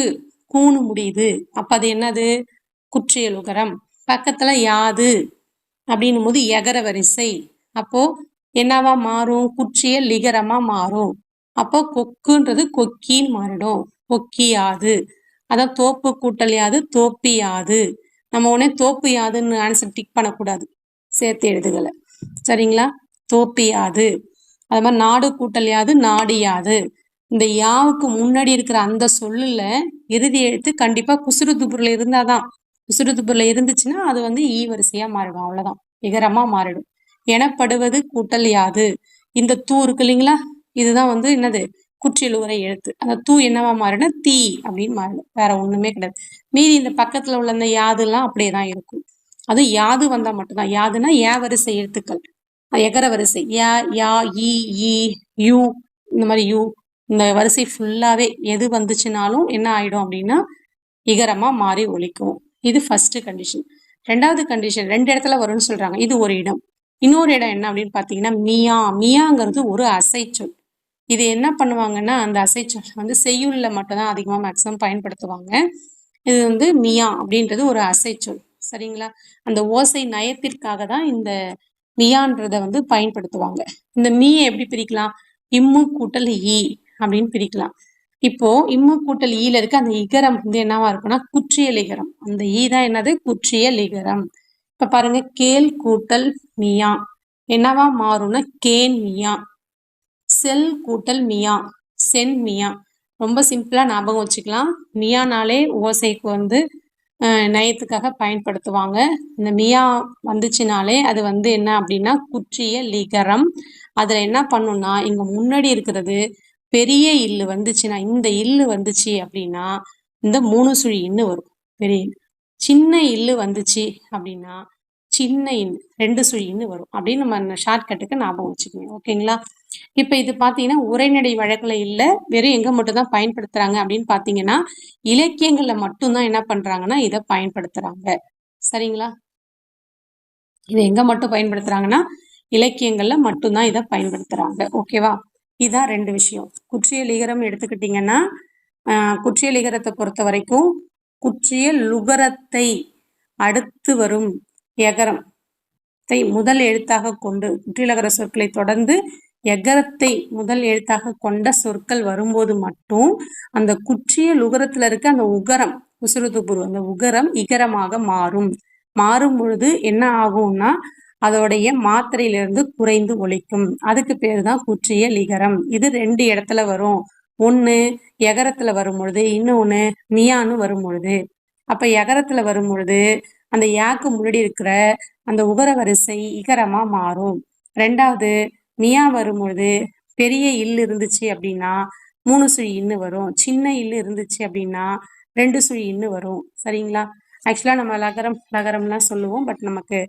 கூணு முடியுது, அப்ப அது என்னது? குற்றியல் உகரம். பக்கத்துல யாது அப்படின்னும் போது எகர வரிசை, அப்போ என்னவா மாறும்? குற்றிய லிகரமா மாறும். அப்போ கொக்குன்றது கொக்கின்னு மாறிடும், கொக்கியாது. அதான் தோப்பு கூட்டல் யாது தோப்பியாது. நம்ம உடனே தோப்பு யாதுன்னு ஆன்சர் டிக் பண்ணக்கூடாது, சேர்த்து எழுதுகளை. சரிங்களா? தோப்பியாது. அது மாதிரி நாடு கூட்டல் யாது நாடியாது. இந்த யாவுக்கு முன்னாடி இருக்கிற அந்த சொல்லுல இறுதி எழுத்து கண்டிப்பா குசுறு துபுர்ல இருந்தாதான். குசுறு துபுர்ல இருந்துச்சுன்னா அது வந்து ஈ வரிசையா மாறிடும், அவ்வளவுதான், இகரமா மாறிடும். எனப்படுவது கூட்டல் யாது. இந்த தூ இருக்கு இல்லைங்களா, இதுதான் வந்து என்னது? குற்றியலுகரை எழுத்து. அந்த தூ என்னவா மாறிடும்? தீ அப்படின்னு மாறிடும், வேற ஒண்ணுமே கிடையாது. மீதி இந்த பக்கத்துல உள்ள இந்த யாதுலாம் அப்படியேதான் இருக்கும். அது யாது வந்தா மட்டும்தான். யாதுன்னா ஏ வரிசை எழுத்துக்கள், எகர வரிசை யா யா இ யூ, இந்த மாதிரி யூ, இந்த வரிசை ஃபுல்லாவே எது வந்துச்சுனாலும் என்ன ஆயிடும் அப்படின்னா இகரமா மாறி ஒலிக்கும். இது ஃபர்ஸ்ட் கண்டிஷன். ரெண்டாவது கண்டிஷன் 2 இடத்துல வரும்னு சொல்றாங்க, இது ஒரு இடம். இன்னொரு இடம் என்ன அப்படின்னு பாத்தீங்கன்னா மியா. மியாங்கிறது ஒரு அசைச்சொல். இது என்ன பண்ணுவாங்கன்னா அந்த அசைச்சொல் வந்து செய்யுள்ல மட்டும்தான் அதிகமா மேக்சிமம் பயன்படுத்துவாங்க. இது வந்து மியா அப்படின்றது ஒரு அசைச்சொல். சரிங்களா? அந்த ஓசை நயத்திற்காக தான் இந்த மியான்றத வந்து பயன்படுத்துவாங்க. இந்த மீயை எப்படி பிரிக்கலாம்? இம்மு கூட்டல் ஈ அப்படின்னு பிரிக்கலாம். இப்போ இம்மு கூட்டல் ஈல இருக்க அந்த இகரம் வந்து என்னவா இருக்கும்னா குற்றியல் இகரம். அந்த ஈ தான் என்னது? குற்றியல் இகரம். இப்ப பாருங்க, கேல் கூட்டல் மியா என்னவா மாறும்னா கேன் மியா. செல் கூட்டல் மியா சென் மியா. ரொம்ப சிம்பிளாக ஞாபகம் வச்சுக்கலாம். மியானாலே ஓசைக்கு வந்து நயத்துக்காக பயன்படுத்துவாங்க. இந்த மியா வந்துச்சுனாலே அது வந்து என்ன அப்படின்னா குற்றிய லிகரம். அதில் என்ன பண்ணுன்னா இங்கே முன்னாடி இருக்கிறது பெரிய இல்லு வந்துச்சுன்னா, இந்த இல்லு வந்துச்சு அப்படின்னா இந்த 3 சுழி இன்னு வரும். பெரிய சின்ன இல்லு வந்துச்சு அப்படின்னா சின்ன இன்னு 2 சுழி இன்னு வரும் அப்படின்னு நம்ம ஷார்ட்கட்டுக்கு ஞாபகம் வச்சுக்கோங்க. ஓகேங்களா? இப்போ இது பார்த்தீங்கன்னா உரைநடை வழக்கில் இல்லை, வெறும் எங்கே மட்டும் தான் பயன்படுத்துறாங்க அப்படின்னு பார்த்தீங்கன்னா இலக்கியங்களில் மட்டும்தான் என்ன பண்றாங்கன்னா இதை பயன்படுத்துறாங்க. சரிங்களா? இது எங்க மட்டும் பயன்படுத்துறாங்கன்னா இலக்கியங்கள்ல மட்டும்தான் இதை பயன்படுத்துறாங்க. ஓகேவா? இதான் 2 விஷயம். குற்றிய லிகரம் எடுத்துக்கிட்டீங்கன்னா குற்றிய லிகரத்தை பொறுத்த வரைக்கும் குற்றிய லுகரத்தை அடுத்து வரும் எகரத்தை முதல் எழுத்தாக கொண்டு குற்றியலகர சொற்களை தொடர்ந்து எகரத்தை முதல் எழுத்தாக கொண்ட சொற்கள் வரும்போது மட்டும் அந்த குற்றிய லுகரத்துல இருக்க அந்த உகரம் உசுருதுபுரு அந்த உகரம் இகரமாக மாறும் பொழுது என்ன ஆகும்னா அதோடைய மாத்திரையிலிருந்து குறைந்து ஒலிக்கும். அதுக்கு பேரு தான் குற்றிய லிகரம். இது 2 இடத்துல வரும். ஒண்ணு எகரத்துல வரும் பொழுது, இன்னொன்னு மியான்னு வரும் பொழுது. அப்ப எகரத்துல வரும் பொழுது அந்த யாக்கு முன்னாடி இருக்கிற அந்த உகர வரிசை இகரமா மாறும். 2வது மியா வரும் பொழுது பெரிய இல்லு இருந்துச்சு அப்படின்னா 3 சுழி இன்னு வரும். சின்ன இல்லு இருந்துச்சு அப்படின்னா 2 சுழி இன்னு வரும். சரிங்களா? ஆக்சுவலா நம்ம லகரம்லாம் சொல்லுவோம். பட் நமக்கு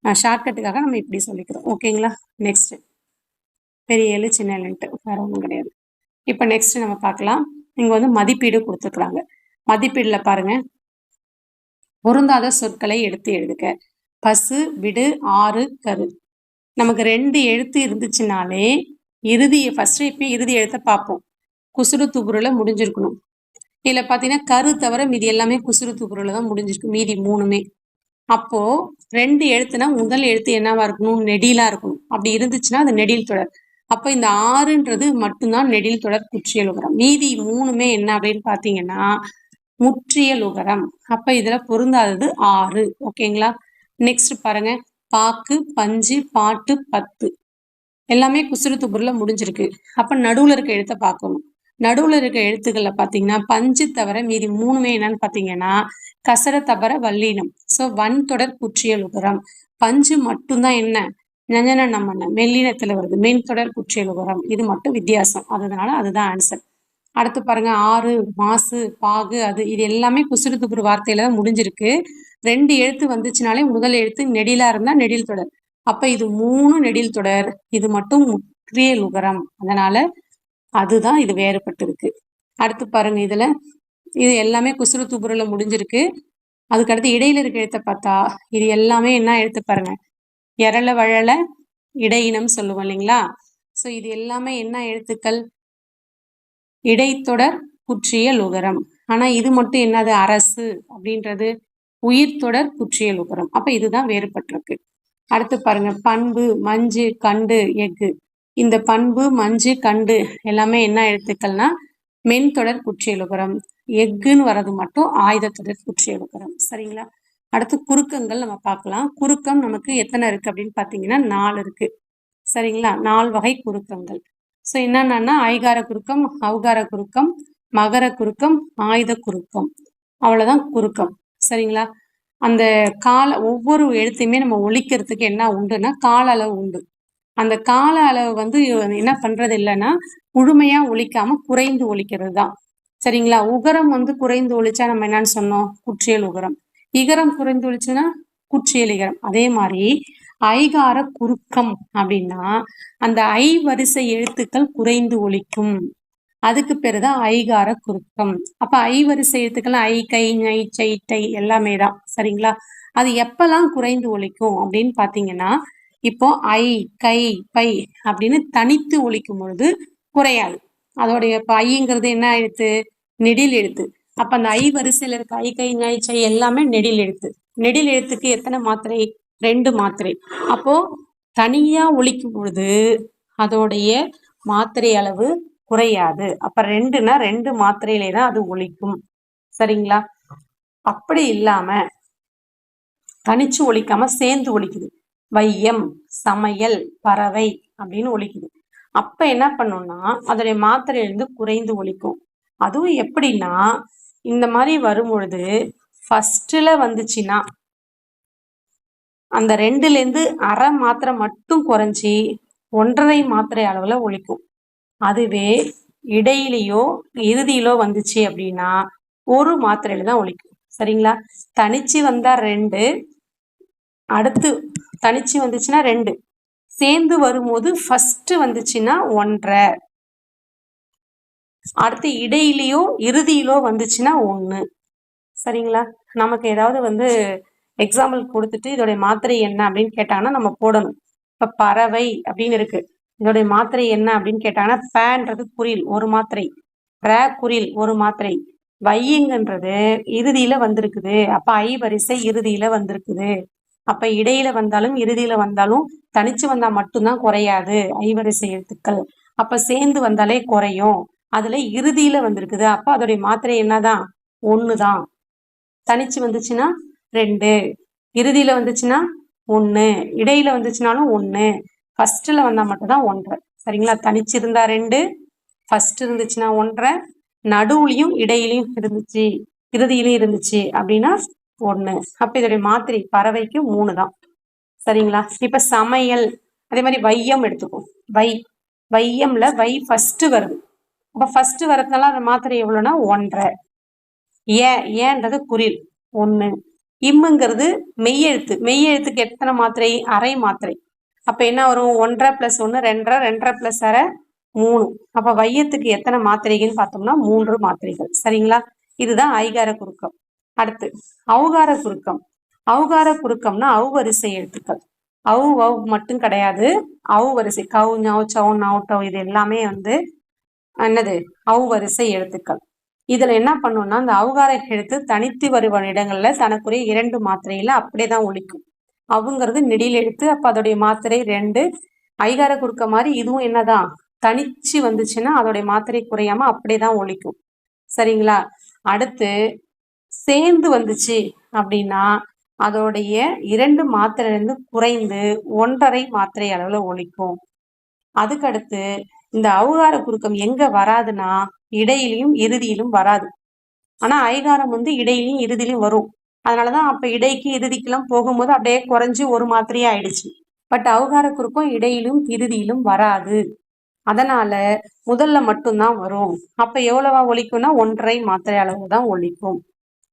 ஷார்ட்கட்டுக்காக நம்ம இப்படி சொல்லிக்கிறோம். ஓகேங்களா? நெக்ஸ்ட் பெரிய எல்லு சின்ன எல்லுன்ட்டு வேற ஒன்றும் கிடையாது. இப்போ நெக்ஸ்ட் நம்ம பார்க்கலாம். இங்க வந்து மதிப்பீடு கொடுத்துருக்குறாங்க. மதிப்பீடுல பாருங்க, பொருந்தாத சொற்களை எடுத்து எழுதுக. பசு, விடு, ஆறு, கரு. நமக்கு 2 எழுத்து இருந்துச்சுனாலே ஃபர்ஸ்ட் இப்போ இறுதி எழுத்தை பார்ப்போம். குசுறு துபுருல முடிஞ்சிருக்கணும். இதுல பாத்தீங்கன்னா கரு தவிர மீதி எல்லாமே குசுறு துபுருல தான் முடிஞ்சிருக்கு. மீதி 3மே. அப்போ 2 எழுத்துனா முதல் எழுத்து என்னவா இருக்கணும்? நெடிலா இருக்கணும். அப்படி இருந்துச்சுன்னா அது நெடில் தொடர். அப்ப இந்த 6ன்றது மட்டும்தான் நெடில் தொடர் குற்றியலுகரம். மீதி 3மே என்ன அப்படின்னு பாத்தீங்கன்னா முற்றியலுகரம். அப்ப இதுல பொருந்தாதது 6. ஓகேங்களா? நெக்ஸ்ட் பாருங்க, பாக்கு, பஞ்சு, பாட்டு, பத்து எல்லாமே குசுறு துபுருல முடிஞ்சிருக்கு. அப்ப நடுவுல இருக்க எழுத்தை பார்க்கணும். நடுவுல இருக்க எழுத்துக்கள்ல பாத்தீங்கன்னா பஞ்சு தவிர மீதி 3மே என்னன்னு பாத்தீங்கன்னா கசர தவிர வல்லினம். ஸோ வன்தொடர் குற்றியலுகரம். பஞ்சு மட்டும்தான் என்ன ஞஞன நம்மன மெல்லினத்துல வருது. மென் தொடர் குற்றியலுகரம். இது மட்டும் வித்தியாசம். அதனால அதுதான் ஆன்சர். அடுத்து பாருங்க, ஆறு, மாசு, பாகு, அது இது எல்லாமே குசுறு துபுரு வார்த்தையில தான் முடிஞ்சிருக்கு. 2 எழுத்து வந்துச்சுனாலே முதல் எழுத்து நெடிலா இருந்தா நெடில் தொடர். அப்ப இது 3 நெடில் தொடர், இது மட்டும் முற்றியலுகரம். அதனால அதுதான் இது வேறுபட்டு இருக்கு. அடுத்து பாருங்க, இது எல்லாமே குசுறு துபுருல முடிஞ்சிருக்கு. அதுக்கடுத்து இடையில இருக்க எழுத்தை பார்த்தா இது எல்லாமே என்ன எழுத்து பாருங்க, எரள வழல இடையினம் சொல்லுவோம் இல்லைங்களா? ஸோ இது எல்லாமே என்ன எழுத்துக்கள்? இடைத்தொடர் குற்றியலுகரம். ஆனா இது மட்டும் என்னது? அரசு அப்படின்றது உயிர்த்தொடர் குற்றியலுகரம். அப்ப இதுதான் வேறுபட்டிருக்கு. அடுத்து பாருங்க, பண்பு, மஞ்சு, கண்டு, எஃகு. இந்த பண்பு, மஞ்சு, கண்டு எல்லாமே என்ன எழுத்துக்கள்னா மென்தொடர் குற்றியலுகரம். எஃகுன்னு வர்றது மட்டும் ஆயுதத்தொடர் குற்றியலுகரம். சரிங்களா? அடுத்து குறுக்கங்கள் நம்ம பார்க்கலாம். குறுக்கம் நமக்கு எத்தனை இருக்கு அப்படின்னு பார்த்தீங்கன்னா 4 இருக்கு. சரிங்களா? 4 வகை குறுக்கங்கள். ஸோ என்னன்னா ஐகார குறுக்கம், ஔகார குறுக்கம், மகர குறுக்கம், ஆயுத குறுக்கம். அவ்வளவுதான் குறுக்கம். சரிங்களா? அந்த ஒவ்வொரு எழுத்தையுமே நம்ம ஒழிக்கிறதுக்கு என்ன உண்டுன்னா கால அளவு உண்டு. அந்த கால அளவு வந்து என்ன பண்றது இல்லைன்னா முழுமையா ஒழிக்காம குறைந்து ஒழிக்கிறது தான். சரிங்களா? உகரம் வந்து குறைந்து ஒழிச்சா நம்ம என்னன்னு சொன்னோம்? குற்றியல் உகரம். இகரம் குறைந்து ஒழிச்சுன்னா குற்றியல் இகரம். அதே மாதிரி ஐகார குறுக்கம் அப்படின்னா அந்த ஐ வரிசை எழுத்துக்கள் குறைந்து ஒழிக்கும். அதுக்கு பேருதான் ஐகார குறுக்கம். அப்ப ஐ வரிசை எழுத்துக்கள் ஐ, கை, நை, சை, டை எல்லாமே தான். சரிங்களா? அது எப்பெல்லாம் குறைந்து ஒழிக்கும் அப்படின்னு பாத்தீங்கன்னா இப்போ ஐ, கை, பை அப்படின்னு தனித்து ஒழிக்கும் பொழுது குறையாது. அதோடைய ஐங்கிறது என்ன எழுத்து? நெடில் எழுத்து. அப்ப அந்த ஐ வரிசையில இருக்க ஐ, கை, நை, சை எல்லாமே நெடில் எழுத்து. நெடில் எழுத்துக்கு எத்தனை மாத்திரை? 2 மாத்திரை. அப்போ தனியா ஒழிக்கும் பொழுது அதோடைய மாத்திரை அளவு குறையாது. அப்ப 2னா 2 மாத்திரையிலே தான் அது ஒழிக்கும். சரிங்களா? அப்படி இல்லாம தனிச்சு ஒழிக்காம சேர்ந்து ஒழிக்குது. வையம், சமையல், பறவை அப்படின்னு ஒழிக்குது. அப்ப என்ன பண்ணும்னா அதோடைய மாத்திரையிலிருந்து குறைந்து ஒலிக்கும். அதுவும் எப்படின்னா இந்த மாதிரி வரும் பொழுது ஃபர்ஸ்ட்ல வந்துச்சுன்னா அந்த 2லேருந்து அரை மாத்திரை மட்டும் குறைஞ்சி 1.5 மாத்திரை அளவுல ஒலிக்கும். அதுவே இடையிலையோ இறுதியிலோ வந்துச்சு அப்படின்னா 1 மாத்திரையில தான் ஒலிக்கும். சரிங்களா? தனிச்சு வந்தா 2, அடுத்து தனிச்சு வந்துச்சுன்னா 2, சேர்ந்து வரும்போது ஃபர்ஸ்ட் வந்துச்சுன்னா 1.5, அடுத்து இடையிலையோ இறுதியிலோ வந்துச்சுன்னா 1. சரிங்களா? நமக்கு ஏதாவது எக்ஸாம்பிள் கொடுத்துட்டு இதோடைய மாத்திரை என்ன அப்படின்னு கேட்டாங்கன்னா நம்ம போடணும். இப்ப பறவை அப்படின்னு இருக்கு, இதோடைய மாத்திரை என்ன அப்படின்னு கேட்டாங்கன்னா பேன்றது குறில் 1 மாத்திரை, குறில் 1 மாத்திரை, வையுங்கன்றது இறுதியில வந்திருக்குது, அப்ப ஐ வரிசை இறுதியில வந்திருக்குது. அப்ப இடையில வந்தாலும் இறுதியில வந்தாலும் தனிச்சு வந்தா மட்டும்தான் குறையாது ஐ வரிசை எழுத்துக்கள். அப்ப சேர்ந்து வந்தாலே குறையும். அதுல இறுதியில வந்திருக்குது, அப்ப அதோடைய மாத்திரை என்னதான்? 1 தான். தனிச்சு வந்துச்சுன்னா 2, இறுதியில வந்துச்சுன்னா 1, இடையில வந்துச்சுனாலும் 1, ஃபர்ஸ்ட்ல வந்தா மட்டும் தான் 1.5. சரிங்களா? தனிச்சு இருந்தா 2, ஃபர்ஸ்ட் இருந்துச்சுன்னா 1.5, நடுவுலையும் இடையிலையும் இருந்துச்சு இறுதியிலையும் இருந்துச்சு அப்படின்னா 1. அப்ப இதோடைய மாத்திரை பறவைக்கு 3 தான். சரிங்களா? இப்ப சமையல் அதே மாதிரி வையம் எடுத்துக்கும். வையம்ல வை ஃபர்ஸ்ட் வருது, அப்ப ஃபர்ஸ்ட் வரதுனால அந்த மாத்திரை எவ்வளவுன்னா 1.5. ஏன்றது குறில் 1. இம்முங்கிறது மெய்யெழுத்து, மெய்யெழுத்துக்கு எத்தனை மாத்திரை? அரை மாத்திரை. அப்ப என்ன வரும்? 1.5 + 1 2.5, 2.5 + அரை 3. அப்ப வையத்துக்கு எத்தனை மாத்திரைகள்னு பார்த்தோம்னா 3 மாத்திரைகள். சரிங்களா? இதுதான் ஐகார குறுக்கம். அடுத்து ஔகார குறுக்கம். ஔகார குறுக்கம்னா வரிசை எழுத்துக்கள். வவ் மட்டும் கிடையாது, வரிசை கவு ஞவ் சவ் நவ் டவ் இது எல்லாமே என்னது? வரிசை எழுத்துக்கள். இதுல என்ன பண்ணும்னா அந்த ஔகார எழுத்து தனித்து வரும் இடங்கள்ல தனக்குரிய 2 மாத்திரையில அப்படியேதான் ஒலிக்கும். அவுங்கிறது நெடில் எழுத்து, அப்ப அதோடைய மாத்திரை 2. ஐகார குறுக்க மாதிரி இதுவும் என்னதான்? தனிச்சு வந்துச்சுன்னா அதோடைய மாத்திரை குறையாம அப்படியேதான் ஒலிக்கும். சரிங்களா? அடுத்து சேர்ந்து வந்துச்சு அப்படின்னா அதோடைய 2 மாத்திரையிலிருந்து குறைந்து 1.5 மாத்திரை அளவுல ஒலிக்கும். அதுக்கடுத்து இந்த ஔகார குறுக்கம் எங்க வராதுன்னா இடையிலையும் இறுதியிலும் வராது. ஆனா ஐகாரம் இடையிலையும் இறுதியிலும் வரும். அதனாலதான் அப்ப இடைக்கு இறுதிக்கெல்லாம் போகும்போது அப்படியே குறைஞ்சு 1 மாத்திரையே ஆயிடுச்சு. பட் ஔகார குறுக்கம் இடையிலும் இறுதியிலும் வராது. அதனால முதல்ல மட்டும்தான் வரும். அப்ப எவ்வளவா ஒலிக்கும்னா 1.5 மாத்திரை அளவு தான் ஒலிக்கும்.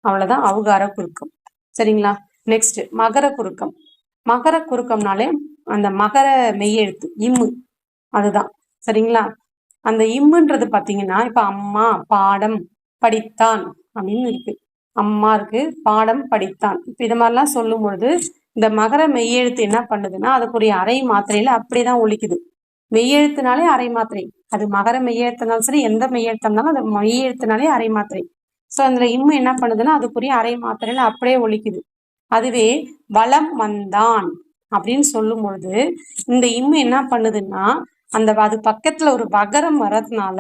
அவ்வளவுதான் ஔகார குறுக்கம். சரிங்களா? நெக்ஸ்ட் மகர குறுக்கம். மகர குறுக்கம்னாலே அந்த மகர மெய்யெழுத்து இம்மு, அதுதான். சரிங்களா? அந்த இம்முன்றது பாத்தீங்கன்னா இப்ப அம்மா, பாடம், படித்தான் அப்படின்னு இருக்கு. அம்மா இருக்கு, பாடம், படித்தான். இப்ப இது மாதிரிலாம் சொல்லும் பொழுது இந்த மகர மெய்யெழுத்து என்ன பண்ணுதுன்னா அதுக்குரிய அரை மாத்திரையில அப்படியேதான் ஒலிக்குது. மெய்யெழுத்துனாலே அரை மாத்திரை, அது மகர மெய்யெழுத்துனாலும் சரி எந்த மெய்யெழுத்தா இருந்தாலும் அந்த மெய்யெழுத்துனாலே அரை மாத்திரை. சோ அதுல இம்மு என்ன பண்ணுதுன்னா அதுக்குரிய அரை மாத்திரையில அப்படியே ஒலிக்குது. அதுவே வலம் வந்தான் அப்படின்னு சொல்லும் பொழுது இந்த இம்மு என்ன பண்ணுதுன்னா அது பக்கத்துல ஒரு வகரம் வர்றதுனால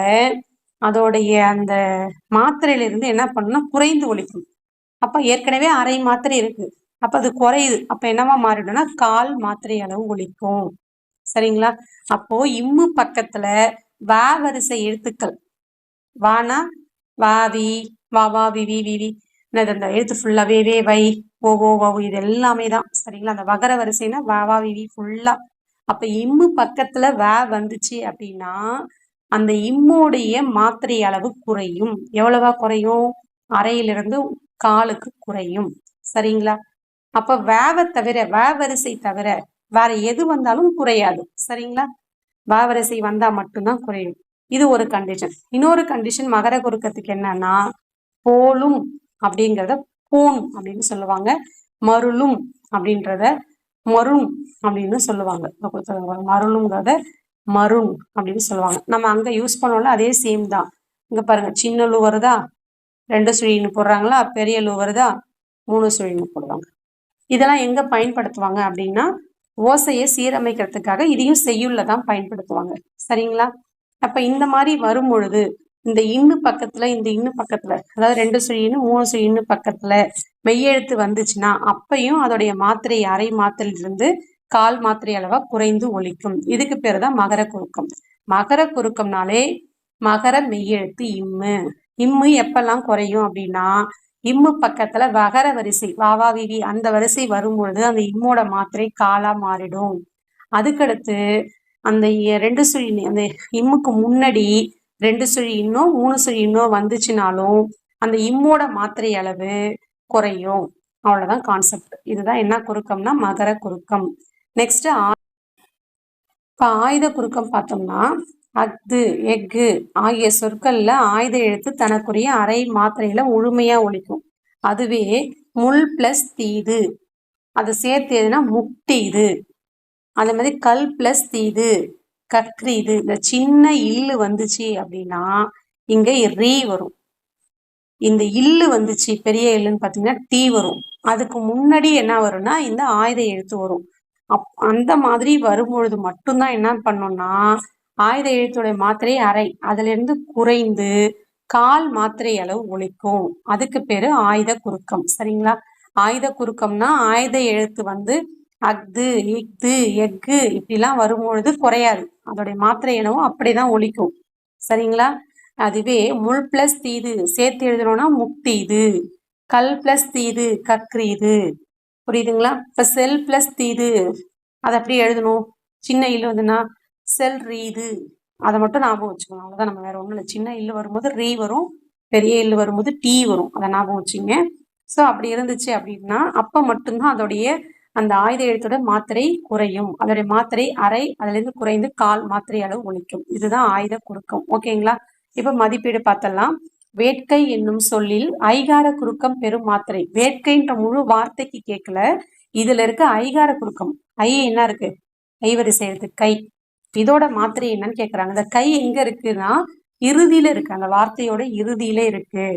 அதோடைய அந்த மாத்திரையில இருந்து என்ன பண்ணுன்னா குறைந்து ஒலிக்கும். அப்ப ஏற்கனவே அரை மாத்திரை இருக்கு, அப்ப அது குறையுது. அப்ப என்னவா மாறிடும்னா 1/4 மாத்திரை அளவு ஒலிக்கும். சரிங்களா? அப்போ இம்மு பக்கத்துல வரிசை எழுத்துக்கள், வானா வாவி வா விவி விவி, அந்த எழுத்து ஃபுல்லா வே வை ஓ வவு இது எல்லாமே தான். சரிங்களா? அந்த வகர வரிசைனா வா விவி ஃபுல்லா. அப்ப இம்மு பக்கத்துல வந்துச்சு அப்படின்னா அந்த இம்முடைய மாத்திரை அளவு குறையும். எவ்வளவா குறையும்? அரையிலிருந்து 1/4க்கு குறையும். சரிங்களா? அப்ப வேவை தவிர வரிசை தவிர வேற எது வந்தாலும் குறையாது. சரிங்களா? வரிசை வந்தா மட்டும்தான் குறையும். இது ஒரு கண்டிஷன். இன்னொரு கண்டிஷன் மகர குறுக்கத்துக்கு என்னன்னா போலும் அப்படிங்கிறத போன் அப்படின்னு சொல்லுவாங்க, மருளும் அப்படின்றத மருண் அப்படின்னு சொல்லுவாங்க. மருளுங்கிறத மருண் அப்படின்னு சொல்லுவாங்க. நம்ம அங்க யூஸ் பண்ணோம்ல அதே சேம் தான். இங்க பாருங்க, சின்ன லூ வருதா 2 சுழின்னு போடுறாங்களா, பெரிய லூ வருதா 3 சுழின்னு போடுவாங்க. இதெல்லாம் எங்க பயன்படுத்துவாங்க அப்படின்னா ஓசையை சீரமைக்கிறதுக்காக இதையும் செய்யுள்ள தான் பயன்படுத்துவாங்க. சரிங்களா? அப்ப இந்த மாதிரி வரும் பொழுது இந்த இன்னு பக்கத்துல இந்த இன்னு பக்கத்துல அதாவது 2 சுழின்னு 3 சுழின்னு பக்கத்துல மெய்யெழுத்து வந்துச்சுன்னா அப்பையும் அதோடைய மாத்திரை அரை மாத்திரையிலிருந்து 1/4 மாத்திரை அளவா குறைந்து ஒலிக்கும். இதுக்கு பேரு தான் மகர குறுக்கம். மகர குறுக்கம்னாலே மகர மெய்யெழுத்து இம்மு. இம்மு எப்பெல்லாம் குறையும் அப்படின்னா இம்மு பக்கத்துல வகர வரிசை வாவா விவி அந்த வரிசை வரும்பொழுது அந்த இம்மோட மாத்திரை காலா மாறிடும். அதுக்கடுத்து அந்த 2 சுழி அந்த இம்முக்கு முன்னாடி 2 சுழி இன்னும் 3 சுழி இன்னும் வந்துச்சுனாலும் அந்த இம்மோட மாத்திரை அளவு குறையும். அவ்வளவுதான் கான்செப்ட். இதுதான் என்ன குறுக்கம்னா மகர குறுக்கம். நெக்ஸ்ட் இப்ப ஆயுத குறுக்கம் பார்த்தோம்னா அஃது எஃகு ஆகிய சொற்கள்ல ஆயுத எழுத்து தனக்குரிய அரை மாத்திரையில முழுமையா ஒலிக்கும். அதுவே முள் பிளஸ் தீது அது சேர்த்து எதுனா முக்டிது. அந்த மாதிரி கல் பிளஸ் தீது கக்ரீது. இந்த சின்ன இல்லு வந்துச்சு அப்படின்னா இங்க ரீ வரும். இந்த இல்லு வந்துச்சு பெரிய இல்லுன்னு பார்த்தீங்கன்னா டீ வரும். அதுக்கு முன்னாடி என்ன வரும்னா இந்த ஆயுத எழுத்து வரும். அந்த மாதிரி வரும்பொழுது மட்டும்தான் என்ன பண்ணோம்னா ஆயுத எழுத்துடைய மாத்திரை அரை அதுல இருந்து குறைந்து கால் மாத்திரை அளவு ஒலிக்கும். அதுக்கு பேரு ஆயுத குறுக்கம். சரிங்களா? ஆயுத குறுக்கம்னா ஆயுத எழுத்து வந்து அஃது இஃது எஃகு இப்படிலாம் வரும்பொழுது குறையாது. அதோடைய மாத்திரை அளவும் அப்படிதான் ஒலிக்கும். சரிங்களா? அதுவே முள் பிளஸ் தீது சேர்த்து எழுதணும்னா முக்தீது. கல் பிளஸ் தீது கக்ரீது. புரியுதுங்களா? இப்ப செல் பிளஸ் தீது அதை அப்படி எழுதணும். சின்ன இல்லு வந்துன்னா செல் ரீது. அதை மட்டும் ஞாபகம் வச்சுக்கணும். அவ்வளவுதான். நம்ம வேற ஒண்ணும் இல்லை. சின்ன இல்லு வரும்போது ரீ வரும், பெரிய இல்லு வரும்போது டீ வரும். அதை ஞாபகம் வச்சுங்க. ஸோ அப்படி இருந்துச்சு அப்படின்னா அப்ப மட்டும்தான் அதோடைய அந்த ஆயுத எழுத்தோட மாத்திரை குறையும். அதோடைய மாத்திரை அரை அதுல இருந்து குறைந்து கால் மாத்திரை அளவு ஒலிக்கும். இதுதான் ஆயுத குறுக்கம். ஓகேங்களா? இப்ப மதிப்பீடு பார்த்தலாம். வேட்கை என்னும் சொல்லில் ஐகார குறுக்கம் பெரும் மாத்திரை. வேட்கைன்ற முழு வார்த்தைக்கு கேட்கல, இதுல இருக்க ஐகார குறுக்கம். ஐ என்ன இருக்கு? ஐவரிசை எழுத்து கை. இதோட மாத்திரை என்னன்னு கேக்குறாங்க. அந்த கை எங்க இருக்குன்னா இறுதியில இருக்கு. அந்த வார்த்தையோட இறுதியில இருக்கு.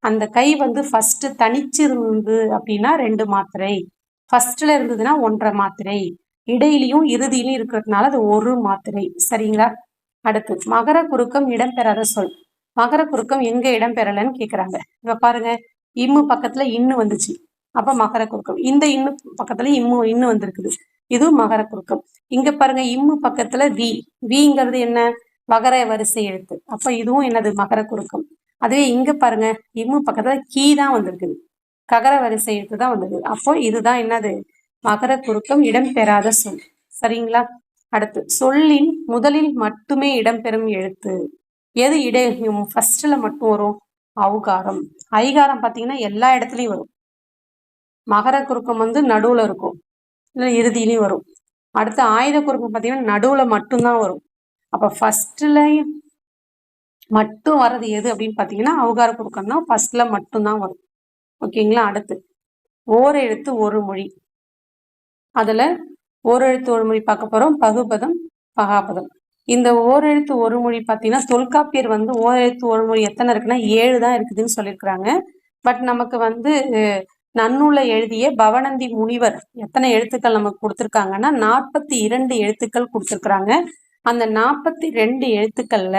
அந்த கை வந்து ஃபர்ஸ்ட் தனிச்சு இருந்து அப்படின்னா 2 மாத்திரை, ஃபர்ஸ்ட்ல இருந்ததுன்னா 1.5 மாத்திரை, இடையிலையும் இறுதியிலும் இருக்கிறதுனால அது 1 மாத்திரை. சரிங்களா? அடுத்து மகர குறுக்கம் இடம்பெறாத சொல். மகர குறுக்கம் எங்க இடம்பெறலன்னு கேக்குறாங்க. இப்ப பாருங்க, இம்மு பக்கத்துல இன்னு வந்துச்சு, அப்ப மகர குறுக்கம். இந்த இன்னு பக்கத்துல இன்னு வந்திருக்குது, இதுவும் மகர குறுக்கம். இங்க பாருங்க, இம்மு பக்கத்துல வி. விங்கிறது என்ன? மகர வரிசை எழுத்து. அப்ப இதுவும் என்னது? மகர குறுக்கம். அதுவே இங்க பாருங்க, இம்மு பக்கத்துல கீ தான் வந்திருக்குது, ககர வரிசை எழுத்து தான் வந்தது. அப்போ இதுதான் என்னது? மகர குறுக்கம் இடம்பெறாத சொல். சரிங்களா? அடுத்து சொல்லின் முதலில் மட்டுமே இடம்பெறும் எழுத்து எது? ஃபர்ஸ்ட்ல மட்டும் வரும் ஔகாரம். ஐகாரம் பாத்தீங்கன்னா எல்லா இடத்துலயும் வரும். மகர குறுக்கம் வந்து நடுவுல இருக்கும், இல்ல இறுதியிலையும் வரும். அடுத்து ஆயுத குறுக்கம் பாத்தீங்கன்னா நடுவுல மட்டும்தான் வரும். அப்ப ஃபர்ஸ்ட்ல மட்டும் வர்றது எது அப்படின்னு பாத்தீங்கன்னா ஔகார குறுக்கம் தான் ஃபர்ஸ்ட்ல மட்டும்தான் வரும். ஓகேங்களா? அடுத்து ஓர் எழுத்து ஒரு மொழி. அதுல ஓர் எழுத்து ஒரு மொழி பார்க்க போறோம். பகுபதம் பகாபதம். இந்த ஓரெழுத்து ஒரு மொழி பார்த்தீங்கன்னா தொல்காப்பியர் வந்து ஓரெழுத்து ஒரு மொழி எத்தனை இருக்குன்னா 7 தான் இருக்குதுன்னு சொல்லியிருக்கிறாங்க. பட் நமக்கு வந்து நன்னூலை எழுதிய பவனந்தி முனிவர் எத்தனை எழுத்துக்கள் நமக்கு கொடுத்துருக்காங்கன்னா 42 எழுத்துக்கள் கொடுத்துருக்குறாங்க. அந்த 42 எழுத்துக்கள்ல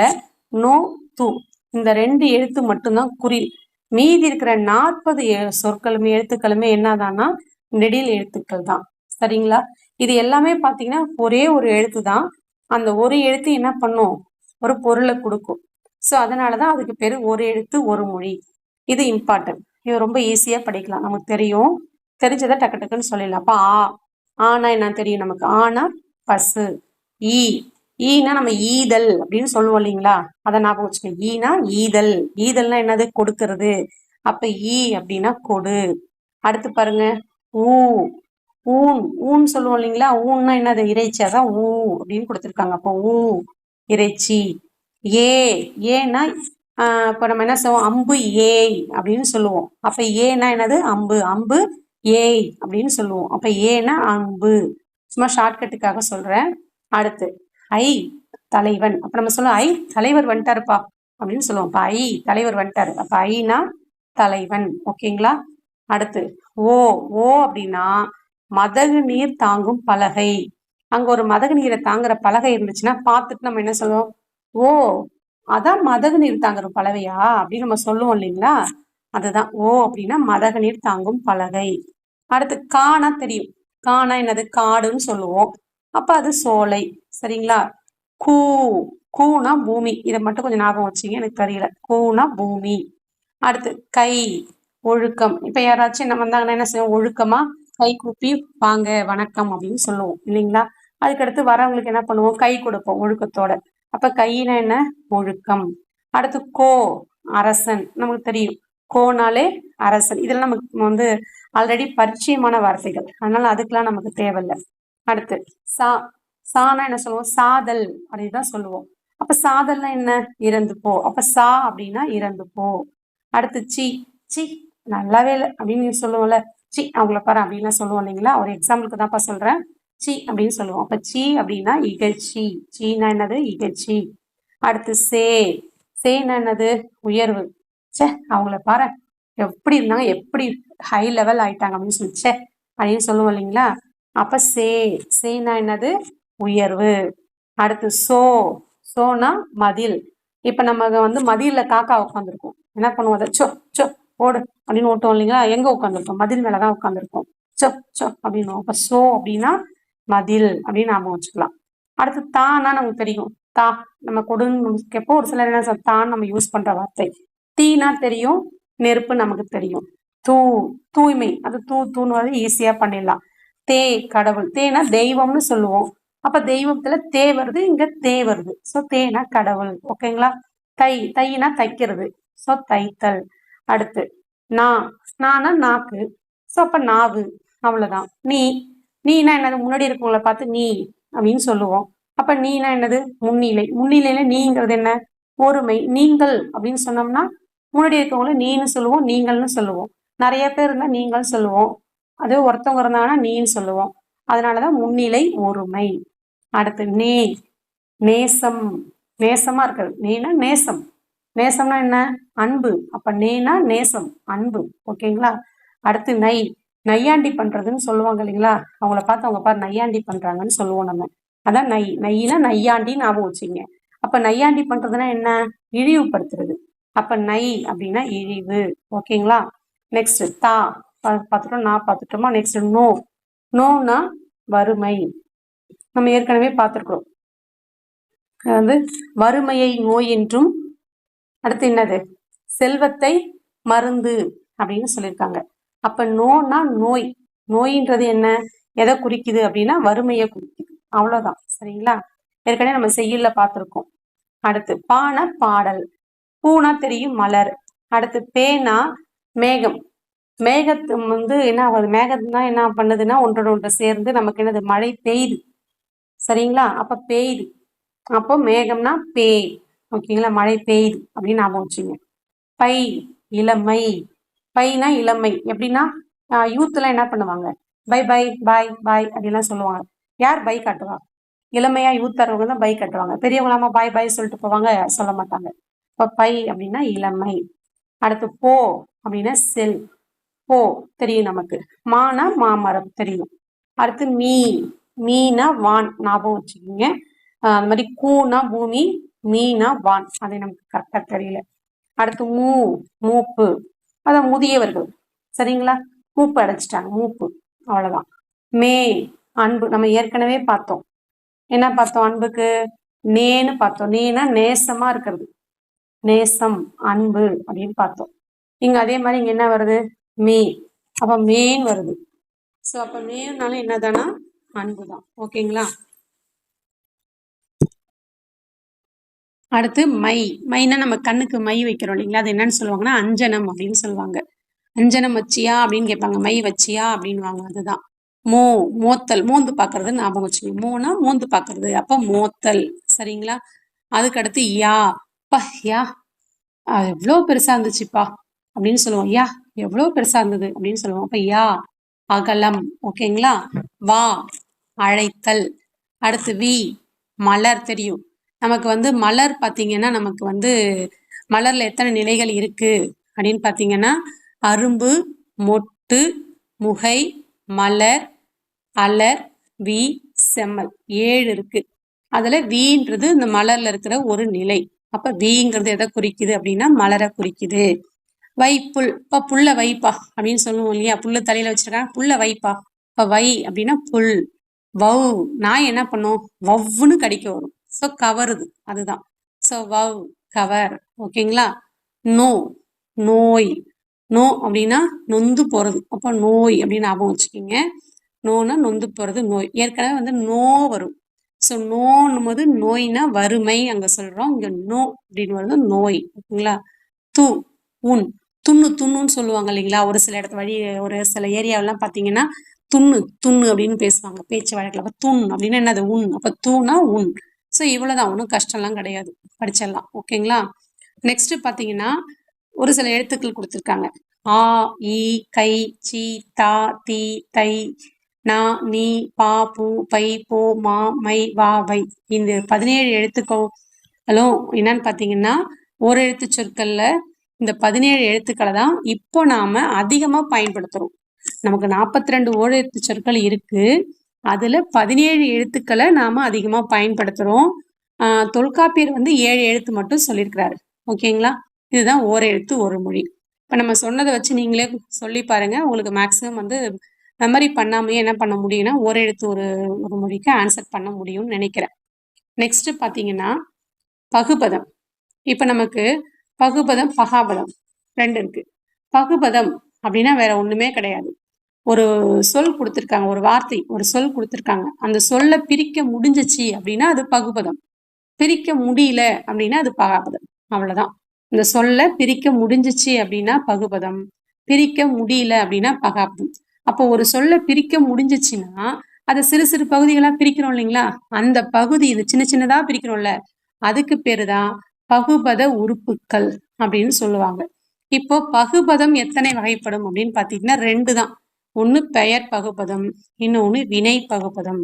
நோ து இந்த 2 எழுத்து மட்டும்தான் குறில். மீதி இருக்கிற 40 சொற்களுமே எழுத்துக்களுமே என்னதான்னா நெடில் எழுத்துக்கள் தான். சரிங்களா? இது எல்லாமே பார்த்தீங்கன்னா ஒரே ஒரு எழுத்து தான். அந்த ஒரு எழுத்து என்ன பண்ணும்? ஒரு பொருளை கொடுக்கும். ஸோ அதனாலதான் அதுக்கு பேரு ஒரு எழுத்து ஒரு மொழி. இது இம்பார்ட்டன்ட். இது ரொம்ப ஈஸியா படிக்கலாம். நமக்கு தெரியும், தெரிஞ்சதை டக்கு டக்குன்னு சொல்லிடலாம். அப்ப ஆனா என்ன தெரியும் நமக்கு? ஆனா பசு. ஈனா நம்ம ஈதல் அப்படின்னு சொல்லுவோம் இல்லைங்களா? அதை ஞாபகம் வச்சுக்கோங்க. ஈனா ஈதல். ஈதல்னா என்னது? கொடுக்கறது. அப்ப அப்படின்னா கொடு. அடுத்து பாருங்க, ஊன் சொல்லுவோம் இல்லைங்களா? ஊன்னா என்னது? இறைச்சி. அதான் ஊ அப்படின்னு கொடுத்துருக்காங்க. அப்போ இறைச்சி. ஏன்னா இப்ப நம்ம என்ன சொல்லுவோம்? அம்பு ஏய் அப்படின்னு சொல்லுவோம். அப்ப ஏன்னா என்னது? அம்பு ஏய் அப்படின்னு சொல்லுவோம். அப்ப ஏன்னா அம்பு. சும்மா ஷார்ட்கட்டுக்காக சொல்றேன். அடுத்து தலைவன். அப்ப நம்ம சொல்லுவோம் தலைவர் வந்துட்டாருப்பா அப்படின்னு சொல்லுவோம். அப்ப தலைவர் வந்துட்டாரு. அப்ப ஐனா தலைவன். ஓகேங்களா? அடுத்து ஓ அப்படின்னா மதகு நீர் தாங்கும் பலகை. அங்க ஒரு மதகு நீரை தாங்குற பலகை இருந்துச்சுன்னா பார்த்துட்டு நம்ம என்ன சொல்லுவோம்? ஓ, அதான் மதகு நீர் தாங்குற பலகையா அப்படின்னு நம்ம சொல்லுவோம் இல்லைங்களா? அதுதான் ஓ அப்படின்னா மதகு நீர் தாங்கும் பலகை. அடுத்து காணா தெரியும். காணா என்னது? காடுன்னு சொல்லுவோம். அப்ப அது சோலை. சரிங்களா? கூ கூனா பூமி. இதை மட்டும் கொஞ்சம் ஞாபகம் வச்சுங்க, எனக்கு தெரியல. கூனா பூமி. அடுத்து கை ஒழுக்கம். இப்ப யாராச்சும் என்ன வந்தாங்கன்னா என்ன செய்வோம், ஒழுக்கமா கை கூப்பி வாங்க வணக்கம் அப்படின்னு சொல்லுவோம் இல்லைங்களா. அதுக்கடுத்து வரவங்களுக்கு என்ன பண்ணுவோம், கை கொடுப்போம் ஒழுக்கத்தோட. அப்ப கையினா என்ன, ஒழுக்கம். அடுத்து கோ அரசன், நமக்கு தெரியும் கோனாலே அரசன். இதெல்லாம் நமக்கு வந்து ஆல்ரெடி பரிச்சயமான வார்த்தைகள், அதனால அதுக்கெல்லாம் நமக்கு தேவையில்லை. அடுத்து சா சானா என்ன சொல்லுவோம், சாதல் அப்படின்னு தான் சொல்லுவோம். அப்ப சாதல்னா என்ன, இறந்து போ. அப்ப சா அப்படின்னா இறந்து போ. அடுத்து சி சி நல்லாவே இல்லை அப்படின்னு சொல்லுவோம்ல, சி அவங்கள பாரு அப்படின்லாம் சொல்லுவோம் இல்லைங்களா. ஒரு எக்ஸாம்பிளுக்கு தான்ப்பா சொல்றேன், சி அப்படின்னு சொல்லுவோம். அப்ப சி அப்படின்னா இகழ்ச்சி. சீனா என்னது, இகழ்ச்சி. அடுத்து சேனா என்னது, உயர்வு. சே அவங்கள பாரு எப்படி இருந்தாங்க, எப்படி ஹை லெவல் ஆயிட்டாங்க அப்படின்னு சொல்லி சே அப்படின்னு சொல்லுவோம் இல்லைங்களா. அப்ப சேனா என்னது, உயர்வு. அடுத்து சோனா மதில். இப்ப நம்ம வந்து மதில்ல காக்கா உட்காந்துருக்கோம், என்ன பண்ணுவோம், அதை சோ சோ ஓடு அப்படின்னு ஓட்டோம் இல்லைங்களா. எங்க உட்காந்துருக்கோம், மதில் மேலதான் உட்காந்துருக்கோம். சோ சோ அப்படின்னு. அப்ப சோ அப்படின்னா மதில் அப்படின்னு நாம வச்சுக்கலாம். அடுத்து தானா நமக்கு தெரியும், தா நம்ம கொடுங்கப்போ ஒரு சிலர் என்ன தான் நம்ம யூஸ் பண்ற வார்த்தை. தீனா தெரியும், நெருப்பு நமக்கு தெரியும். தூய்மை, அது தூன்னு ஈஸியா பண்ணிடலாம். கடவுள். தேனா தெய்வம்னு சொல்லுவோம். அப்ப தெய்வத்துல தே வருது, இங்க தே வருது. சோ தேனா கடவுள். ஓகேங்களா. தைனா தைக்கிறது. சோ தைத்தல். அடுத்து நானா நாக்கு. சோ அப்ப நாவு. அவ்வளவுதான். நீனா என்னது, முன்னாடி இருக்கவங்கள பார்த்து நீ அப்படின்னு சொல்லுவோம். அப்ப நீனா என்னது, முன்னிலை. முன்னிலையில நீங்கிறது என்ன, ஒருமை. நீங்கள் அப்படின்னு சொன்னோம்னா முன்னாடி இருக்கவங்கள நீன்னு சொல்லுவோம், நீங்கள்னு சொல்லுவோம். நிறைய பேர் இருந்தா நீங்கள் சொல்லுவோம், அது ஒருத்தவங்க இருந்தாங்கன்னா நீன்னு சொல்லுவோம். அதனாலதான் முன்னிலை ஒருமை. அடுத்து நேசம். நேசமா இருக்கிறது. நேனா நேசம். நேசம்னா என்ன, அன்பு. அப்ப நேனா நேசம், அன்பு. ஓகேங்களா. அடுத்து நையாண்டி பண்றதுன்னு சொல்லுவாங்க இல்லைங்களா. அவங்கள பார்த்து அவங்க பாரு நையாண்டி பண்றாங்கன்னு சொல்லுவோம் நம்ம. அதான் நையினா நையாண்டி ஞாபகம் வச்சுங்க. அப்ப நையாண்டி பண்றதுன்னா என்ன, இழிவுபடுத்துறது. அப்ப நை அப்படின்னா இழிவு. ஓகேங்களா. நெக்ஸ்ட் பார்த்துட்டோம், பார்த்துட்டோமா. நெக்ஸ்ட் நோனா வறுமை. நம்ம ஏற்கனவே பார்த்துருக்கோம், வந்து வறுமையை நோய் என்றும், அடுத்து என்னது, செல்வத்தை மருந்து அப்படின்னு சொல்லியிருக்காங்க. அப்ப நோனா நோய். நோயின்றது என்ன, எதை குறிக்குது அப்படின்னா வறுமையை குறிக்குது. அவ்வளவுதான். சரிங்களா. ஏற்கனவே நம்ம செய்யுள்ல பார்த்திருக்கோம். அடுத்து பானா பாடல். பூனா தெரியும், மலர். அடுத்து பேனா மேகம். மேகத்து வந்து என்ன ஆகுது, மேகத்துனா என்ன பண்ணுதுன்னா ஒன்றோட ஒன்றை சேர்ந்து நமக்கு என்னது, மழை பெய்யுது. சரிங்களா. அப்ப பெய்யுது. அப்போ மேகம்னா பேய். ஓகேங்களா. மழை பெய்யுது அப்படின்னு ஞாபகம் வச்சுங்க. பை இளமை. பைனா இளமை. எப்படின்னா யூத்லாம் என்ன பண்ணுவாங்க, பை பை பாய் பாய் அப்படின்லாம் சொல்லுவாங்க. யார் பை காட்டுவா, இளமையா யூத் தரவங்க தான் பை கட்டுவாங்க. பெரியவங்களாம பாய் பாய் சொல்லிட்டு போவாங்க, சொல்ல மாட்டாங்க. இப்போ பை அப்படின்னா இளமை. அடுத்து போ அப்படின்னா செல். போ தெரியும் நமக்கு. மானா மாமரம் தெரியும். அடுத்து மீனா வான், ஞாபகம் வச்சுக்கோங்க. அந்த மாதிரி கூனா பூமி, மீனா வான், அது நமக்கு கரெக்டா தெரியல. அடுத்து மூப்பு, அதான் முதியவர்கள். சரிங்களா. மூப்பு அடைச்சிட்டாங்க, மூப்பு. அவ்வளவுதான். அன்பு. நம்ம ஏற்கனவே பார்த்தோம், என்ன பார்த்தோம், அன்புக்கு நேன்னு பார்த்தோம். நேனா நேசமா இருக்கிறது, நேசம் அன்பு அப்படின்னு பார்த்தோம். இங்க அதே மாதிரி இங்க என்ன வருது, அப்ப மேன் வருது. சோ அப்ப மேனாலும் என்னதானா, அன்புதான். ஓகேங்களா. அடுத்து மைனா நம்ம கண்ணுக்கு மை வைக்கிறோம் இல்லைங்களா, அது என்னன்னு சொல்லுவாங்கன்னா அஞ்சனம் அப்படின்னு சொல்லுவாங்க. அஞ்சனம் வச்சியா அப்படின்னு கேட்பாங்க, மை வச்சியா அப்படின்வாங்க. அதுதான் மோத்தல். மோந்து பாக்குறது ஞாபகம் வச்சுக்கோங்க. மோனா மோந்து பாக்குறது, அப்ப மோத்தல். சரிங்களா. அதுக்கு அடுத்து யா எவ்வளவு பெருசா இருந்துச்சுப்பா அப்படின்னு சொல்லுவோம். யா எவ்வளவு பெருசா இருந்தது அப்படின்னு சொல்லுவோம். அப்ப யா அகலம். ஓகேங்களா. வா அழைத்தல். அடுத்து மலர் தெரியும் நமக்கு. வந்து மலர் பார்த்தீங்கன்னா நமக்கு வந்து மலர்ல எத்தனை நிலைகள் இருக்கு அப்படின்னு பார்த்தீங்கன்னா, அரும்பு, மொட்டு, முகை, மலர், அலர், செம்மல், 7 இருக்கு. அதுல வீன்றது இந்த மலர்ல இருக்கிற ஒரு நிலை. அப்ப வீங்கிறது எதை குறிக்குது அப்படின்னா மலரை குறிக்குது. புல். இப்ப புல்ல வைப்பா அப்படின்னு சொல்லுவோம் இல்லையா, புல்லு தலையில வச்சிருக்காங்க, புல்ல வைப்பா. இப்ப வை அப்படின்னா புல். வவ் நாய் என்ன பண்ணும், வவ்வுன்னு கடிக்க வரும். ஸோ கவருது அதுதான். So wow cover. ஓகேங்களா? நோ நோய். நோ அப்படின்னா நொந்து போறது. அப்போ நோய் அப்படின்னு ஞாபகம் வச்சுக்கிங்க. நோனா நொந்து போறது நோய். ஏற்கனவே வந்து நோ வரும். ஸோ நோன்னும் போது நோய்னா வறுமை அங்க சொல்றோம். இங்க நோ அப்படின்னு வருது நோய். ஓகேங்களா? து உன் துண்ணு துண்ணுன்னு சொல்லுவாங்க இல்லைங்களா? ஒரு சில இடத்துல ஒரு சில ஏரியாவெல்லாம் பார்த்தீங்கன்னா துண்ணு துண்ணு அப்படின்னு பேசுவாங்க பேச்சு வழக்கில். அப்போ துண் அப்படின்னா என்னது உன். அப்போ தூனா உன். ஸோ இவ்வளோதான், ஒன்றும் கஷ்டம்லாம் கிடையாது, படிச்சிடலாம். ஓகேங்களா? நெக்ஸ்ட் பார்த்தீங்கன்னா ஒரு சில எழுத்துக்கள் கொடுத்துருக்காங்க. ஆ இ கை சி தா தி தை நா நீ பா பூ பை போ மா மை வா வை. இந்த 17 எழுத்துக்களும் என்னன்னு பார்த்தீங்கன்னா ஒரு எழுத்து சொற்கள்ல இந்த 17 எழுத்துக்களை தான் இப்போ நாம அதிகமா பயன்படுத்துறோம். நமக்கு 42 ஓரெழுத்து சொற்கள் இருக்கு. அதுல 17 எழுத்துக்களை நாம அதிகமா பயன்படுத்துறோம். தொல்காப்பியர் வந்து 7 எழுத்து மட்டும் சொல்லியிருக்கிறாரு. ஓகேங்களா? இதுதான் ஓரெழுத்து ஒரு மொழி. இப்ப நம்ம சொன்னதை வச்சு நீங்களே சொல்லி பாருங்க. உங்களுக்கு மேக்சிமம் வந்து மெமரி பண்ணாமையே என்ன பண்ண முடியும்னா ஓரெழுத்து ஒரு மொழிக்கு ஆன்சர் பண்ண முடியும்னு நினைக்கிறேன். நெக்ஸ்ட் பாத்தீங்கன்னா பகுபதம். இப்ப நமக்கு பகுபதம் பகாபதம் 2 இருக்கு. பகுபதம் அப்படின்னா வேற ஒண்ணுமே கிடையாது. ஒரு சொல் கொடுத்துருக்காங்க, ஒரு வார்த்தை, ஒரு சொல் கொடுத்துருக்காங்க. அந்த சொல்ல பிரிக்க முடிஞ்சிச்சு அப்படின்னா அது பகுபதம். பிரிக்க முடியல அப்படின்னா அது பகாபதம். அவ்வளவுதான். இந்த சொல்ல பிரிக்க முடிஞ்சிச்சு அப்படின்னா பகுபதம், பிரிக்க முடியல அப்படின்னா பகாபதம். அப்போ ஒரு சொல்ல பிரிக்க முடிஞ்சிச்சுன்னா அதை சிறு சிறு பகுதிகளா பிரிக்கிறோம் இல்லைங்களா? அந்த பகுதி இது சின்ன சின்னதா பிரிக்கிறோம்ல, அதுக்கு பேருதான் பகுபத உறுப்புக்கள் அப்படின்னு சொல்லுவாங்க. இப்போ பகுபதம் எத்தனை வகைப்படும் அப்படின்னு பாத்தீங்கன்னா 2 தான். ஒண்ணு பெயர் பகுபதம், இன்னொன்னு வினை பகுபதம்.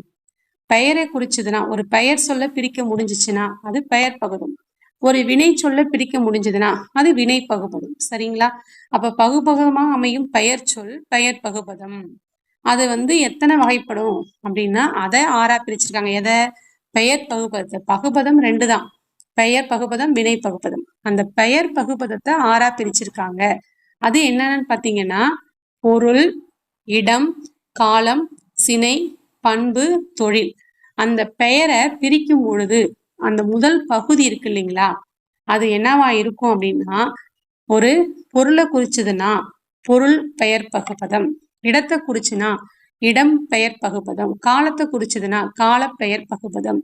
பெயரை குறிச்சதுன்னா ஒரு பெயர் சொல்ல பிரிக்க முடிஞ்சிச்சுன்னா அது பெயர் பகுபதம். ஒரு வினை சொல்ல பிரிக்க முடிஞ்சதுன்னா அது வினை பகுபதம். சரிங்களா? அப்ப பகுபதமா அமையும் பெயர் சொல் பெயர் பகுபதம். அது வந்து எத்தனை வகைப்படும் அப்படின்னா அதை 6ஆ பிரிச்சிருக்காங்க. எதை? பெயர் பகுபதத்தை. பகுபதம் 2 தான். பெயர் பகுபதம், வினை பகுபதம். அந்த பெயர் பகுபதத்தை 6ஆ பிரிச்சிருக்காங்க. அது என்னன்னு பாத்தீங்கன்னா பொருள், இடம், காலம், சினை, பண்பு, தொழில். அந்த பெயரை பிரிக்கும் பொழுது அந்த முதல் பகுதி இருக்கு இல்லைங்களா, அது என்னவா இருக்கும் அப்படின்னா ஒரு பொருளை குறிச்சதுன்னா பொருள் பெயர் பகுபதம், இடத்தை குறிச்சுன்னா இடம் பெயர் பகுபதம், காலத்தை குறிச்சதுன்னா கால பெயர் பகுபதம்,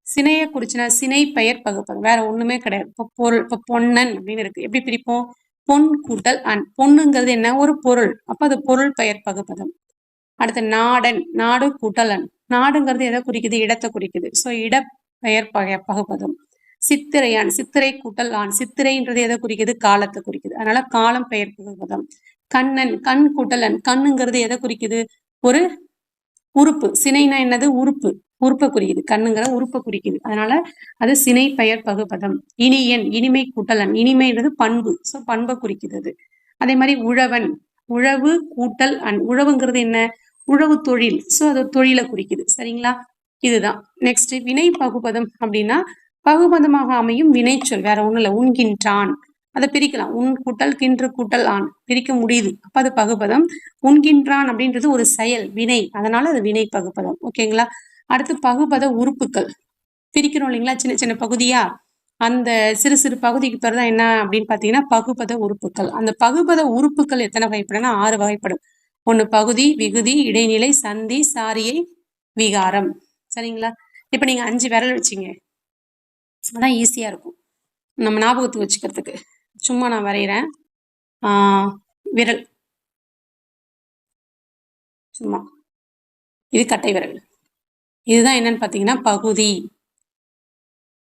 சினையை குறிச்சுன்னா சினை பெயர் பகுபதம். வேற ஒண்ணுமே கிடையாது. இப்போ பொருள், இப்போ பொன்னன் அப்படின்னு இருக்கு. எப்படி பிரிப்போம்? பொன் கூட்டல் அன். பொண்ணுங்கிறது என்ன? ஒரு பொருள். அப்ப அது பொருள் பெயர் பகுபதம். அடுத்து நாடன், நாடு கூட்டல் அன். நாடுங்கிறது எதை குறிக்குது? இடத்தை குறிக்குது. ஸோ இட பெயர் பகுபதம். சித்திரையான், சித்திரை கூட்டல் ஆண். சித்திரைன்றது எதை குறிக்குது? காலத்தை குறிக்குது. அதனால காலம் பெயர் பகுபதம். கண்ணன், கண் கூட்டல் அன். கண்ணுங்கிறது எதை குறிக்குது? ஒரு உறுப்பு. சினைனா என்னது? உறுப்பு. உறுப்பை குறிக்குது. கண்ணுங்கிற உறுப்பை குறிக்குது. அதனால அது சினை பெயர் பகுபதம். இனியன், இனிமை கூட்டல் அன். இனிமைன்றது பண்பு. ஸோ பண்பை குறிக்குது. அதே மாதிரி உழவன், உழவு கூட்டல் அன். உழவுங்கிறது என்ன? உழவு தொழில். ஸோ அது தொழிலை குறிக்குது. சரிங்களா? இதுதான். நெக்ஸ்ட் வினை பகுபதம் அப்படின்னா பகுபதமாக அமையும் வினைச்சொல். வேற ஒண்ணும் இல்லை. உண்கின்றான், அதை பிரிக்கலாம். உன் கூட்டல் கின்று கூட்டல் ஆண், பிரிக்க முடியுது. அப்ப அது பகுபதம். உண்கின்றான் அப்படின்றது ஒரு செயல், வினை. அதனால அது வினை பகுபதம். ஓகேங்களா? அடுத்து பகுபத உறுப்புகள் பிரிக்கிறோம் இல்லைங்களா, சின்ன சின்ன பகுதியா. அந்த சிறு சிறு பகுதிக்கு பேர் தான் என்ன அப்படின்னு பாத்தீங்கன்னா பகுபத உறுப்புகள். அந்த பகுபத உறுப்புகள் எத்தனை வகைப்படும்னா 6 வகைப்படும். ஒண்ணு பகுதி, விகுதி, இடைநிலை, சந்தி, சாரியை, விகாரம். சரிங்களா? இப்ப நீங்க 5 விரல் வச்சுங்க, அதான் ஈஸியா இருக்கும் நம்ம ஞாபகத்துக்கு வச்சுக்கிறதுக்கு. சும்மா நான் வரைகிறேன். விரல் சும்மா, இது கட்டை விரல். இதுதான் என்னன்னு பாத்தீங்கன்னா பகுதி.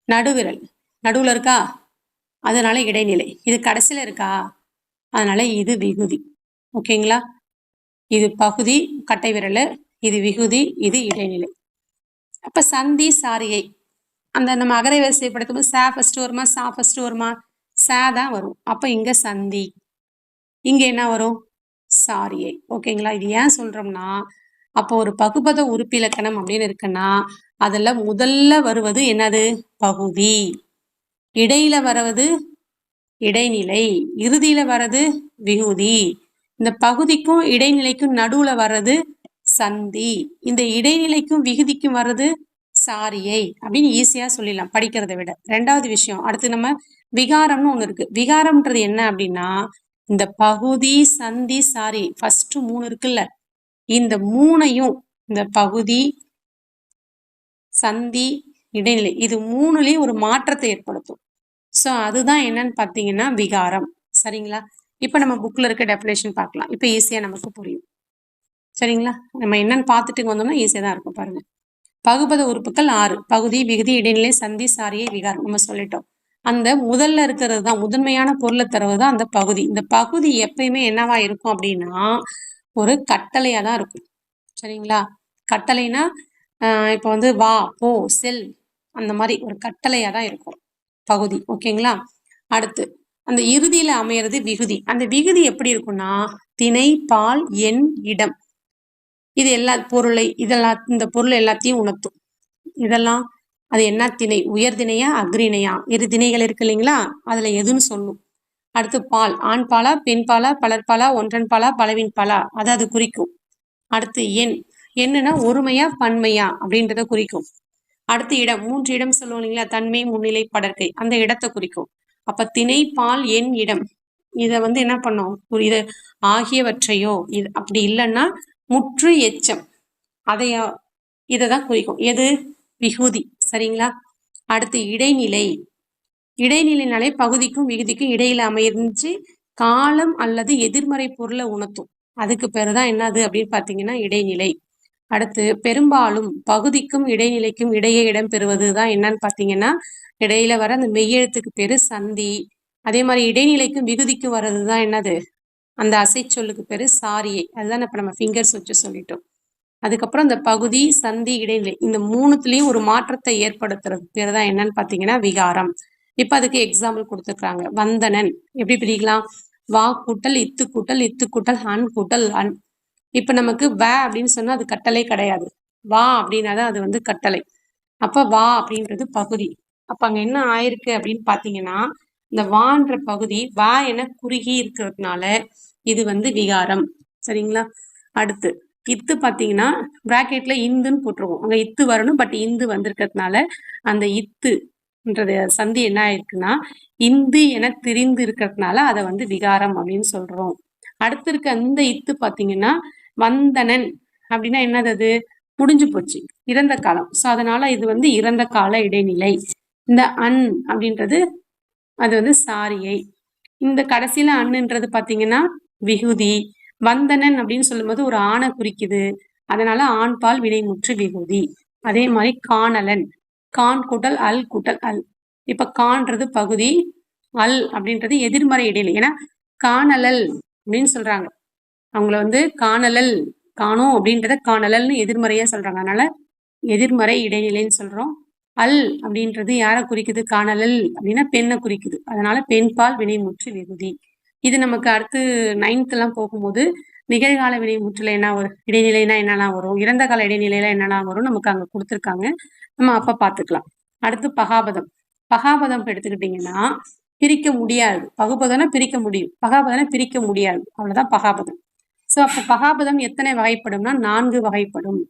நடுவிரல் நடுவுல இருக்கா, அதனால இடைநிலை. இது கடைசியில இருக்கா, அதனால இது விகுதி. ஓகேங்களா? இது பகுதி கட்டை விரல், இது விகுதி, இது இடைநிலை. அப்ப சந்தி சாரியை, அந்த நம்ம அகரை வரிசைப்படுத்தும் போது சா ஃபர்ஸ்ட் வருமா, சா ஃபர்ஸ்ட் வருமா? சா தான் வரும். அப்ப இங்க சந்தி, இங்க என்ன வரும்? சாரியை. ஓகேங்களா? இது ஏன் சொல்றோம்னா அப்போ ஒரு பகுபத உறுப்பிலக்கணம் அப்படின்னு இருக்குன்னா அதுல முதல்ல வருவது என்னது? பகுதி. இடையில வரவது இடைநிலை, இறுதியில வர்றது விகுதி. இந்த பகுதிக்கும் இடைநிலைக்கும் நடுவுல வர்றது சந்தி. இந்த இடைநிலைக்கும் விகுதிக்கும் வர்றது சாரியை அப்படின்னு ஈஸியா சொல்லிடலாம் படிக்கிறதை விட. ரெண்டாவது விஷயம், அடுத்து நம்ம விகாரம்னு ஒண்ணு இருக்கு. விகாரம்ன்றது என்ன அப்படின்னா, இந்த பகுதி, சந்தி, சாரி ஃபர்ஸ்ட் 3 இருக்குல்ல, இந்த 3ஐயும் இந்த பகுதி, சந்தி, இடைநிலை இது 3லயும் ஒரு மாற்றத்தை ஏற்படுத்தும். ஸோ அதுதான் என்னன்னு பார்த்தீங்கன்னா விகாரம். சரிங்களா? இப்போ நம்ம புக்ல இருக்க டெஃபினேஷன் பார்க்கலாம். இப்போ ஈஸியா நமக்கு புரியும். சரிங்களா? நம்ம என்னன்னு பார்த்துட்டு வந்தோம்னா ஈஸியா தான் இருக்கும் பாருங்க. பகுபத உறுப்புகள் 6. பகுதி, விகுதி, இடைநிலை, சந்தி, சாரியை, விகாரம் நம்ம சொல்லிட்டோம். அந்த முதல்ல இருக்கிறது தான் முதன்மையான பொருளை தருவது தான் அந்த பகுதி. இந்த பகுதி எப்பயுமே என்னவா இருக்கும் அப்படின்னா ஒரு கட்டளையா தான் இருக்கும். சரிங்களா? கட்டளைனா இப்போ வந்து வா, போ, செல் அந்த மாதிரி ஒரு கட்டளையா தான் இருக்கும் பகுதி. ஓகேங்களா? அடுத்து அந்த இறுதியில அமையிறது விகுதி. அந்த விகுதி எப்படி இருக்கும்னா திணை, பால், எண், இடம் இது எல்லா பொருளை இதெல்லாம் இந்த பொருள் எல்லாத்தையும் உணர்த்தும். இதெல்லாம் அது என்ன திணை, உயர்திணையா அக்ரிணையா, இரு திணைகள் இருக்கு இல்லைங்களா, அதுல எதுன்னு சொல்லும். அடுத்து பால், ஆண் பாலா பெண் பாலா பலர்பாலா ஒன்றன் பாலா பலவின் பாலா அதை அது குறிக்கும். அடுத்து எண், என்னன்னா ஒருமையா பன்மையா அப்படின்றத குறிக்கும். அடுத்து இடம், 3 இடம் சொல்லுவோம் இல்லைங்களா, தன்மை, முன்னிலை, படர்க்கை, அந்த இடத்தை குறிக்கும். அப்ப திணை, பால், எண், இடம் இதை வந்து என்ன பண்ணும், இது ஆகியவற்றையோ இது அப்படி இல்லைன்னா முற்று எச்சம் அதைய இதைதான் குறிக்கும். எது? விகுதி. சரிங்களா? அடுத்து இடைநிலை. இடைநிலைனாலே பகுதிக்கும் விகுதிக்கும் இடையில அமைஞ்சு காலம் அல்லது எதிர்மறை பொருளை உணர்த்தும். அதுக்கு பேருதான் என்னது அப்படின்னு பாத்தீங்கன்னா இடைநிலை. அடுத்து பெரும்பாலும் பகுதிக்கும் இடைநிலைக்கும் இடையே இடம் பெறுவதுதான் என்னன்னு பாத்தீங்கன்னா இடையில வர அந்த மெய்யெழுத்துக்கு பேரு சந்தி. அதே மாதிரி இடைநிலைக்கும் விகுதிக்கும் வர்றதுதான் என்னது, அந்த அசை சொல்லுக்கு பேரு சாரியை. அதுதான் இப்ப நம்ம ஃபிங்கர்ஸ் வச்சு சொல்லிட்டோம். அதுக்கப்புறம் இந்த பகுதி, சந்தி, இடைநிலை இந்த 3துலயும் ஒரு மாற்றத்தை ஏற்படுத்துறது பேர் தான் என்னன்னு பாத்தீங்கன்னா விகாரம். இப்ப அதுக்கு எக்ஸாம்பிள் கொடுத்துருக்காங்க. வந்தனன் எப்படி பிரிக்கலாம், வா கூட்டல் இத்து கூட்டல் இத்து கூட்டல் அன் கூட்டல் அன். இப்ப நமக்கு வ அப்படின்னு சொன்னா அது கட்டளை கிடையாது, வா அப்படின்னாதான் அது வந்து கட்டளை. அப்ப வா அப்படின்றது பகுதி. அப்ப அங்க என்ன ஆயிருக்கு அப்படின்னு பாத்தீங்கன்னா இந்த வான்ற பகுதி வா என குறுகி இருக்கிறதுனால இது வந்து விகாரம். சரிங்களா? அடுத்து இத்து பாத்தீங்கன்னா பிராக்கெட்ல இந்துன்னு போட்டுருவோம், அங்க இத்து வரணும், பட் இந்து வந்திருக்கிறதுனால அந்த இத்துன்றது சந்தி என்ன ஆயிருக்குன்னா இந்து என திரிந்து இருக்கிறதுனால அதை வந்து விகாரம் அப்படின்னு சொல்றோம். அடுத்து இருக்க அந்த இத்து பாத்தீங்கன்னா வந்தனன் அப்படின்னா என்னது, அது முடிஞ்சு போச்சு, இறந்த காலம். ஸோ அதனால இது வந்து இறந்த கால இடைநிலை. இந்த அன் அப்படின்றது அது வந்து சாரியை. இந்த கடைசியில அண்ணுன்றது பாத்தீங்கன்னா விகுதி. வந்தனன் அப்படின்னு சொல்லும்போது ஒரு ஆணை குறிக்குது, அதனால ஆண் பால் வினைமுற்று விகுதி. அதே மாதிரி காணலன், கான் கூட்டல் அல் கூட்டல் அல். இப்ப கான்றது பகுதி, அல் அப்படின்றது எதிர்மறை இடைநிலை. ஏன்னா காணலல் அப்படின்னு சொல்றாங்க, அவங்கள வந்து காணலல் காணோம் அப்படின்றத காணலல்னு எதிர்மறையா சொல்றாங்க, அதனால எதிர்மறை இடைநிலைன்னு சொல்றோம். அல் அப்படின்றது யாரை குறிக்குது, காணலல் அப்படின்னா பெண்ணை குறிக்குது, அதனால பெண் பால் வினைமுற்று விகுதி. இது நமக்கு அடுத்து 9th எல்லாம் போகும்போது நிகழ்கால வினைமுற்றுல என்ன வரும், இடைநிலைனா என்னெல்லாம் வரும், இறந்த கால இடைநிலையில என்னெல்லாம் வரும் நமக்கு அங்க கொடுத்துருக்காங்க, நம்ம அப்ப பாத்துக்கலாம். அடுத்து பகாபதம். பகாபதம் எடுத்துக்கிட்டீங்கன்னா பிரிக்க முடியாது, பகுபதம்னா பிரிக்க முடியும், பகாபதம்னா பிரிக்க முடியாது, அவ்வளவுதான் பகாபதம். சோ அப்ப பகாபதம் எத்தனை வகைப்படும்னா 4 வகைப்படும்.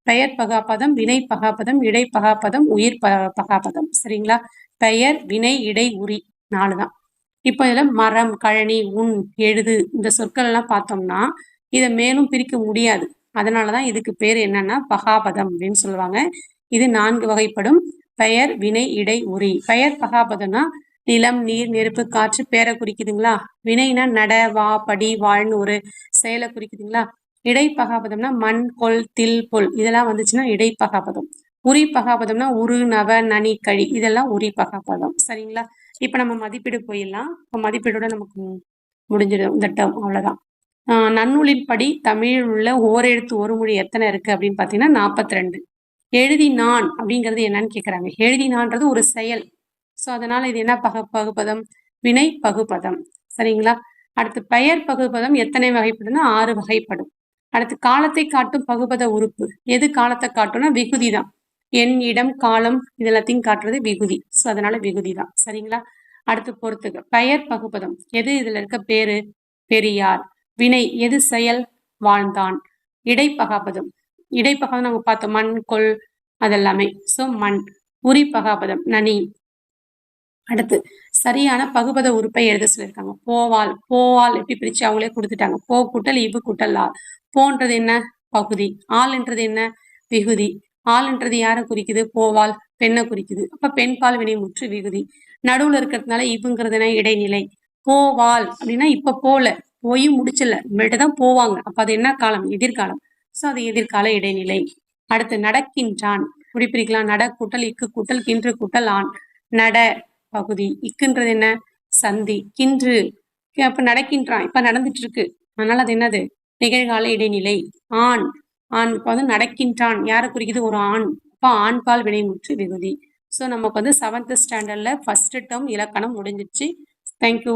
பெயர் பகாபதம், வினை பகாபதம், இடை பகாபதம், உயிர் பகாபதம். சரிங்களா? பெயர், வினை, இடை, உரி 4 தான். இப்ப இதுல மரம், கழனி, உன், எழுது இந்த சொற்கள் எல்லாம் பார்த்தோம்னா இதை மேலும் பிரிக்க முடியாது, அதனாலதான் இதுக்கு பேர் என்னன்னா பகாபதம் அப்படின்னு சொல்லுவாங்க. இது 4 வகைப்படும். பெயர், வினை, இடை, உரி. பெயர் பகாபதம்னா நிலம், நீர், நெருப்பு, காற்று பேரை குறிக்குதுங்களா. வினைனா நட, வா, படி, வாழ்னு ஒரு செயலை குறிக்குதுங்களா. இடை பகாபதம்னா மண், கொல், தில், பொல் இதெல்லாம் வந்துச்சுன்னா இடை பகாபதம். உரி பகாபதம்னா உரு, நவ, நனி, கழி இதெல்லாம் உரி பகாபதம். சரிங்களா? இப்ப நம்ம மதிப்பீடு போயிடலாம். இப்ப மதிப்பீடோட நமக்கு முடிஞ்சிடும் இந்த டேர்ம், அவ்வளவுதான். நன்னூலின் படி தமிழில் உள்ள ஓரெழுத்து ஒரு மொழி எத்தனை இருக்கு அப்படின்னு பாத்தீங்கன்னா 42. எழுதினான் அப்படிங்கிறது என்னன்னு கேக்குறாங்க. எழுதினான்றது ஒரு செயல், சோ அதனால இது என்ன பகுபதம், வினை பகுபதம். சரிங்களா? அடுத்து பெயர் பகுபதம் எத்தனை வகைப்படும்னா 6 வகைப்படும். அடுத்து காலத்தை காட்டும் பகுபத உறுப்பு எது காலத்தை காட்டும்னா விகுதி தான். எண், இடம், காலம் இது எல்லாத்தையும் காட்டுறது விகுதி, சோ அதனால விகுதி தான். சரிங்களா? அடுத்து பொறுத்துக்க. பெயர் பகுபதம் எது, இதுல இருக்க பேரு பெரியார். வினை எது, செயல் வாழ்ந்தான். இடை பகாபதம், இடை பகாபதம் நம்ம பார்த்தோம் மண், கொல், அதெல்லாமே. ஸோ மண். உரி பகாபதம் நனி. அடுத்து சரியான பகுபத உறுப்பை எழுத சொல்லியிருக்காங்க. போவால். போவால் எப்படி பிரிச்சு அவங்களே கொடுத்துட்டாங்க. போ கூட்டல் இவு கூட்டல் ஆல். போன்றது என்ன? பகுதி. ஆள்ன்றது என்ன? விகுதி. ஆள்ன்றது யாரை குறிக்குது? போவால் பெண்ணை குறிக்குது. அப்ப பெண் பால் வினைமுற்று விகுதி. நடுவுல இருக்கிறதுனால இவுங்கிறது என்ன? இடைநிலை. போவால் அப்படின்னா இப்ப போல, போய் முடிச்சல, இனிமேட்டு தான் போவாங்க. அப்ப அது என்ன காலம்? எதிர்காலம். ஸோ அது எதிர்கால இடைநிலை. அடுத்து நடக்கின்றான். இப்படி பிரிக்கலாம். நட கூட்டல் இக்கு கூட்டல் கின்று கூட்டல் ஆண். நட பகுதி. இக்குன்றது என்ன? சந்தி. கின்று அப்ப நடக்கின்றான், இப்ப நடந்துட்டு இருக்கு, அதனால அது என்னது? நிகழ்கால இடைநிலை. ஆண். ஆண் இப்ப வந்து நடக்கின்றான் யாரை குறிக்குது? ஒரு ஆண். அப்ப ஆண் பால் வினைமுற்று விகுதி. ஸோ நமக்கு வந்து 7th ஸ்டாண்டர்ட்ல ஃபர்ஸ்ட் டேர்ம் இலக்கணம் முடிஞ்சிச்சு. தேங்க்யூ.